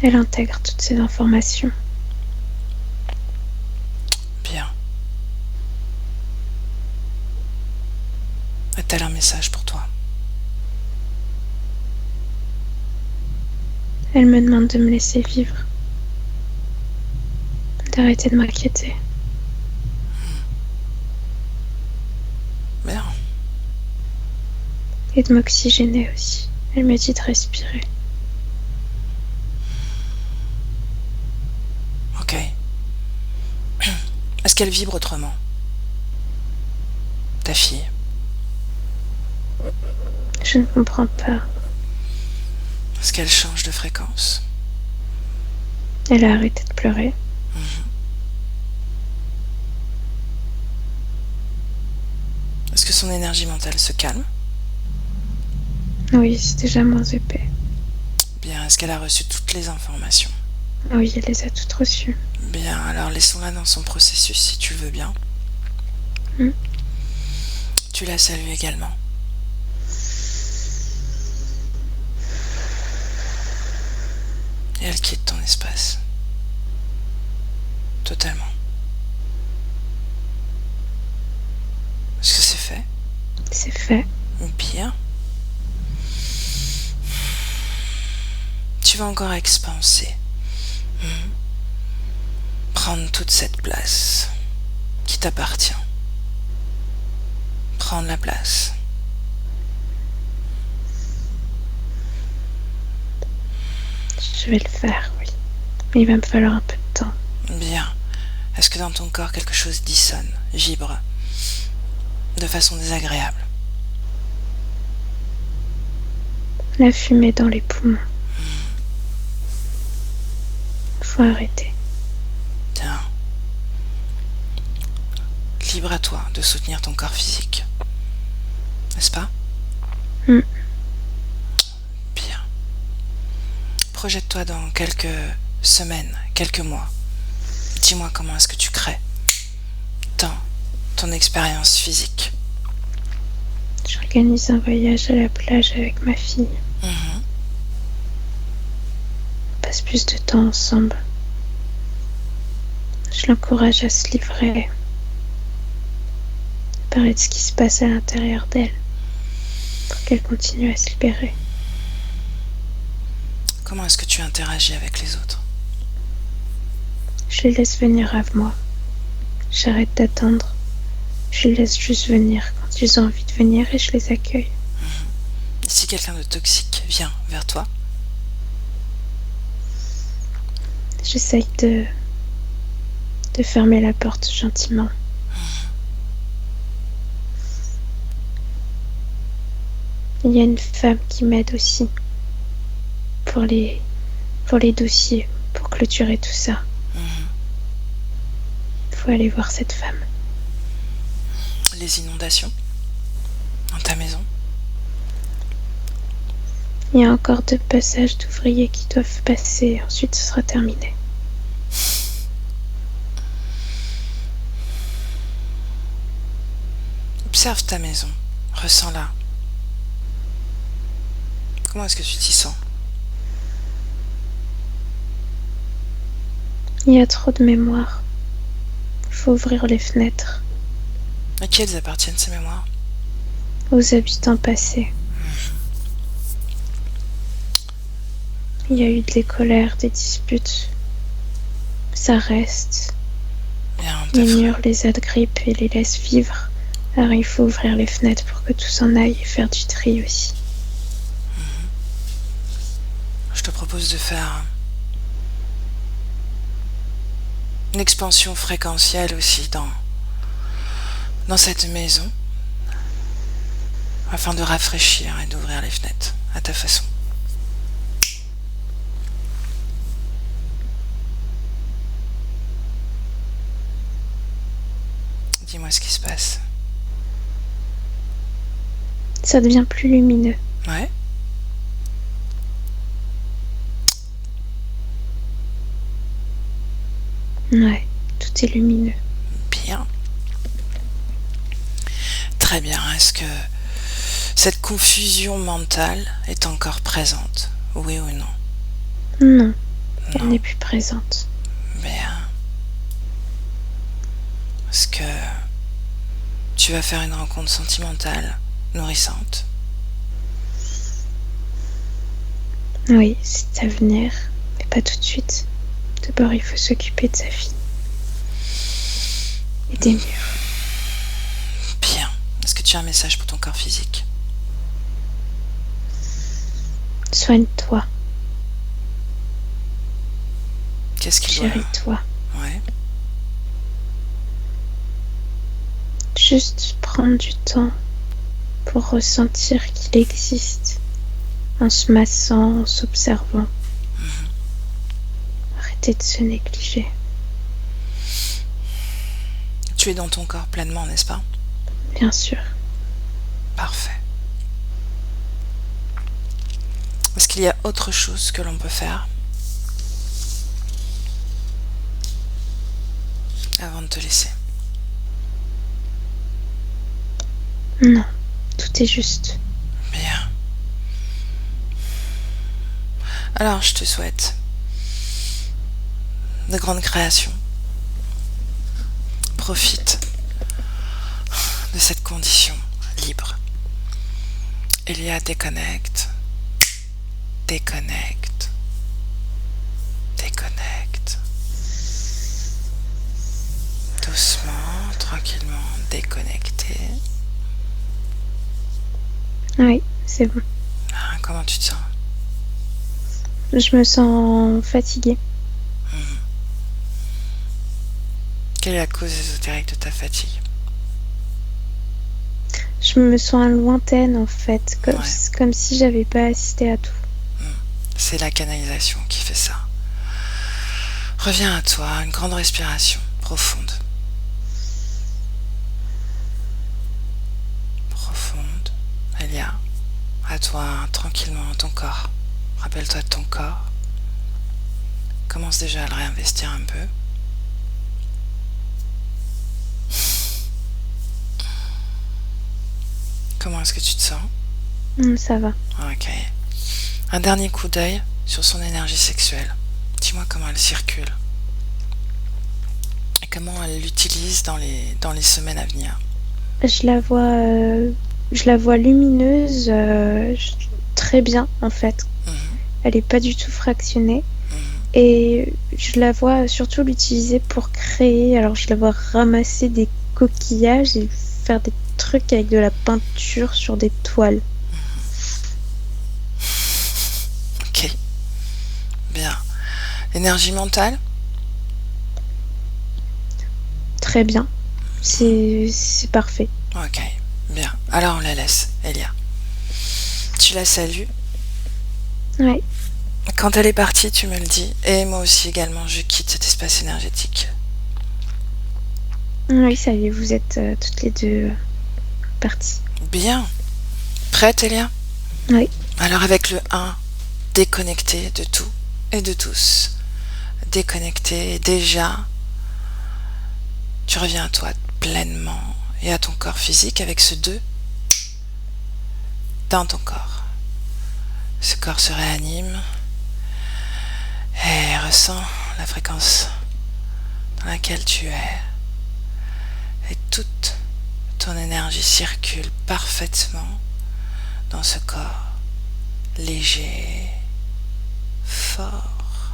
Speaker 3: Elle intègre toutes ces informations.
Speaker 2: Bien. A-t-elle un message pour toi?
Speaker 3: Elle me demande de me laisser vivre. D'arrêter de m'inquiéter.
Speaker 2: Bien.
Speaker 3: Et de m'oxygéner aussi. Elle me dit de respirer.
Speaker 2: Ok. Est-ce qu'elle vibre autrement? Ta fille?
Speaker 3: Je ne comprends pas.
Speaker 2: Est-ce qu'elle change de fréquence?
Speaker 3: Elle a arrêté de pleurer.
Speaker 2: Est-ce que son énergie mentale se calme?
Speaker 3: Oui, c'est déjà moins épais.
Speaker 2: Bien. Est-ce qu'elle a reçu toutes les informations?
Speaker 3: Oui, elle les a toutes reçues.
Speaker 2: Bien. Alors laissons-la dans son processus si tu veux bien. Tu la salues également. Et elle quitte ton espace. Totalement. Est-ce que c'est fait?
Speaker 3: C'est fait.
Speaker 2: Bien. Tu vas encore expanser. Prendre toute cette place qui t'appartient. Prendre la place.
Speaker 3: Je vais le faire, oui. Mais il va me falloir un peu de temps.
Speaker 2: Bien. Est-ce que dans ton corps quelque chose dissonne, vibre de façon désagréable?
Speaker 3: La fumée dans les poumons. Faut arrêter.
Speaker 2: Bien. Libre à toi de soutenir ton corps physique. N'est-ce pas? Bien. Projette-toi dans quelques semaines, quelques mois. Dis-moi comment est-ce que tu crées ton expérience physique.
Speaker 3: J'organise un voyage à la plage avec ma fille. On passe plus de temps ensemble. Je l'encourage à se livrer. Parler de ce qui se passe à l'intérieur d'elle. Pour qu'elle continue à se libérer.
Speaker 2: Comment est-ce que tu interagis avec les autres?
Speaker 3: Je les laisse venir à moi. J'arrête d'attendre. Je les laisse juste venir quand ils ont envie de venir et je les accueille.
Speaker 2: Et si quelqu'un de toxique vient vers toi?
Speaker 3: J'essaye de fermer la porte gentiment. Il y a une femme qui m'aide aussi pour les dossiers, pour clôturer tout ça. Il faut aller voir cette femme.
Speaker 2: Les inondations dans ta maison?
Speaker 3: Il y a encore 2 passages d'ouvriers qui doivent passer, ensuite ce sera terminé.
Speaker 2: Observe ta maison, ressens-la. Comment est-ce que tu t'y sens?
Speaker 3: Il y a trop de mémoire. Il faut ouvrir les fenêtres.
Speaker 2: À qui elles appartiennent ces mémoires?
Speaker 3: Aux habitants passés. Il y a eu des colères, des disputes. Ça reste.
Speaker 2: Bien,
Speaker 3: Les murs les agrippent et les laissent vivre. Alors il faut ouvrir les fenêtres pour que tout s'en aille et faire du tri aussi.
Speaker 2: Je te propose de faire une expansion fréquentielle aussi dans cette maison, afin de rafraîchir et d'ouvrir les fenêtres à ta façon. Dis-moi ce qui se passe.
Speaker 3: Ça devient plus lumineux.
Speaker 2: Ouais.
Speaker 3: Ouais, tout est lumineux.
Speaker 2: Bien. Très bien. Est-ce que cette confusion mentale est encore présente? Oui ou non?
Speaker 3: Non, elle n'est plus présente.
Speaker 2: Bien. Est-ce que tu vas faire une rencontre sentimentale nourrissante?
Speaker 3: Oui, c'est à venir, mais pas tout de suite. D'abord, il faut s'occuper de sa fille. Et des murs.
Speaker 2: Bien. Est-ce que tu as un message pour ton corps physique?
Speaker 3: Soigne-toi.
Speaker 2: Qu'est-ce qu'il doit...
Speaker 3: Chéris-toi.
Speaker 2: Ouais.
Speaker 3: Juste prendre du temps pour ressentir qu'il existe, en se massant, en s'observant. Arrêtez de se négliger.
Speaker 2: Tu es dans ton corps pleinement, n'est-ce pas?
Speaker 3: Bien sûr.
Speaker 2: Parfait. Est-ce qu'il y a autre chose que l'on peut faire avant de te laisser?
Speaker 3: Non, tout est juste.
Speaker 2: Bien. Alors, je te souhaite de grandes créations. Profite de cette condition libre. Elia, déconnecte. Déconnecte. Déconnecte. Doucement, tranquillement, déconnecté.
Speaker 3: Oui, c'est bon.
Speaker 2: Ah, comment tu te sens?
Speaker 3: Je me sens fatiguée.
Speaker 2: Quelle est la cause ésotérique de ta fatigue?
Speaker 3: Je me sens lointaine en fait, comme si j'avais pas assisté à tout.
Speaker 2: C'est la canalisation qui fait ça. Reviens à toi, une grande respiration profonde. Profonde. Elia, à toi, tranquillement, ton corps. Rappelle-toi de ton corps. Commence déjà à le réinvestir un peu. Comment est-ce que tu te sens?
Speaker 3: Ça va.
Speaker 2: Ok. Un dernier coup d'œil sur son énergie sexuelle. Dis-moi comment elle circule. Et comment elle l'utilise dans les semaines à venir.
Speaker 3: Je la vois lumineuse, très bien en fait. Elle est pas du tout fractionnée. Et je la vois surtout l'utiliser pour créer. Alors je la vois ramasser des coquillages et faire des trucs avec de la peinture sur des toiles.
Speaker 2: Ok. Bien. L'énergie mentale?
Speaker 3: Très bien. C'est parfait.
Speaker 2: Ok. Bien. Alors on la laisse, Elia. Tu la salues.
Speaker 3: Ouais.
Speaker 2: Quand elle est partie, tu me le dis. Et moi aussi également, je quitte cet espace énergétique.
Speaker 3: Oui, ça y est, vous êtes toutes les deux parties.
Speaker 2: Bien. Prête, Elia?
Speaker 3: Oui.
Speaker 2: Alors avec le 1, déconnecté de tout et de tous. Déconnecté, déjà, tu reviens à toi pleinement et à ton corps physique avec ce 2 dans ton corps. Ce corps se réanime et ressent la fréquence dans laquelle tu es. Et toute ton énergie circule parfaitement dans ce corps léger, fort,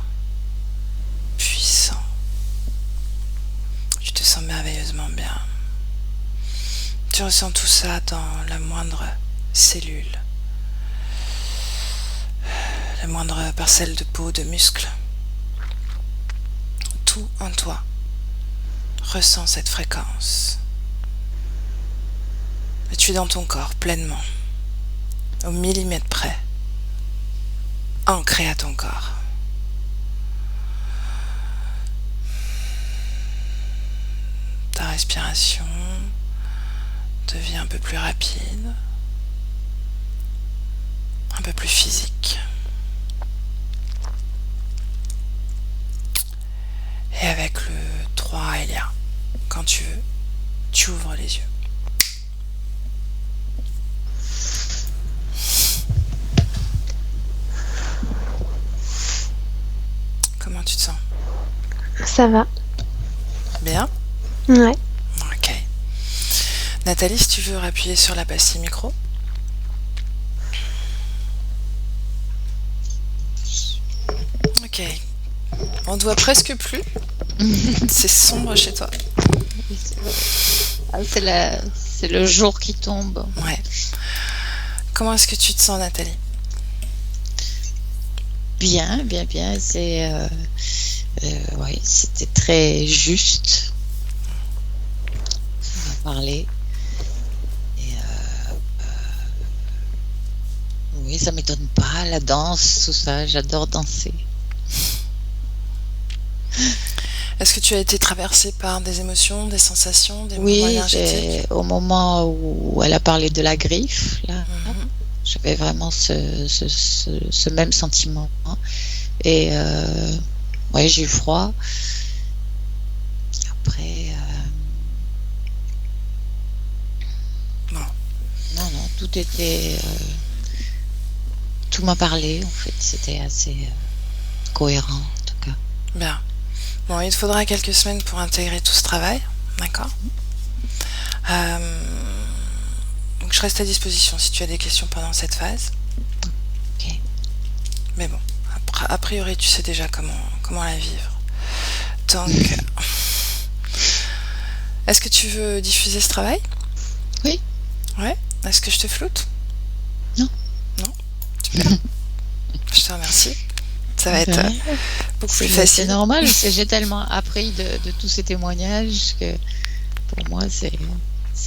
Speaker 2: puissant. Tu te sens merveilleusement bien. Tu ressens tout ça dans la moindre cellule, la moindre parcelle de peau, de muscle. Tout en toi ressent cette fréquence. Et tu es dans ton corps pleinement, au millimètre près, ancré à ton corps. Ta respiration devient un peu plus rapide, un peu plus physique. Et avec le 3, Elia, quand tu veux, tu ouvres les yeux. Comment tu te sens?
Speaker 3: Ça va.
Speaker 2: Bien?
Speaker 3: Ouais.
Speaker 2: Ok. Nathalie, si tu veux appuyer sur la pastille micro. Ok. On ne voit presque plus. C'est sombre chez toi.
Speaker 1: Ah, c'est le jour qui tombe.
Speaker 2: Ouais. Comment est-ce que tu te sens, Nathalie?
Speaker 1: Bien, bien, bien. Ouais, c'était très juste. On va parler. Et oui, ça m'étonne pas. La danse, tout ça, j'adore danser.
Speaker 2: Est-ce que tu as été traversée par des émotions, des sensations, des moments
Speaker 1: Oui,
Speaker 2: énergétiques?
Speaker 1: au moment où elle a parlé de la griffe, là,
Speaker 2: Mhm.
Speaker 1: j'avais vraiment ce même sentiment. Et ouais, j'ai eu froid. Après,
Speaker 2: Non.
Speaker 1: non, tout m'a parlé, en fait. C'était assez cohérent, en tout cas.
Speaker 2: Bien. Bon, il te faudra quelques semaines pour intégrer tout ce travail, d'accord? Donc je reste à disposition si tu as des questions pendant cette phase.
Speaker 1: Ok.
Speaker 2: Mais bon, a priori, tu sais déjà comment la vivre. Donc, est-ce que tu veux diffuser ce travail?
Speaker 1: Oui.
Speaker 2: Ouais. Est-ce que je te floute?
Speaker 1: Non.
Speaker 2: Non? Super. Je te remercie. Ça va être beaucoup plus
Speaker 1: C'est
Speaker 2: facile.
Speaker 1: normal, parce que j'ai tellement appris de tous ces témoignages que pour moi, c'est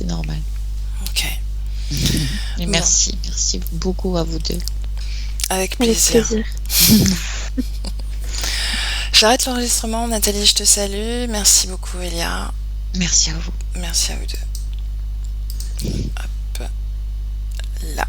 Speaker 1: normal.
Speaker 2: Ok.
Speaker 1: Et
Speaker 2: Bon.
Speaker 1: merci beaucoup à vous deux.
Speaker 2: Avec
Speaker 3: Avec
Speaker 2: plaisir.
Speaker 3: plaisir.
Speaker 2: J'arrête l'enregistrement. Nathalie, je te salue. Merci beaucoup, Elia.
Speaker 1: Merci à vous.
Speaker 2: Merci à vous deux. Hop là.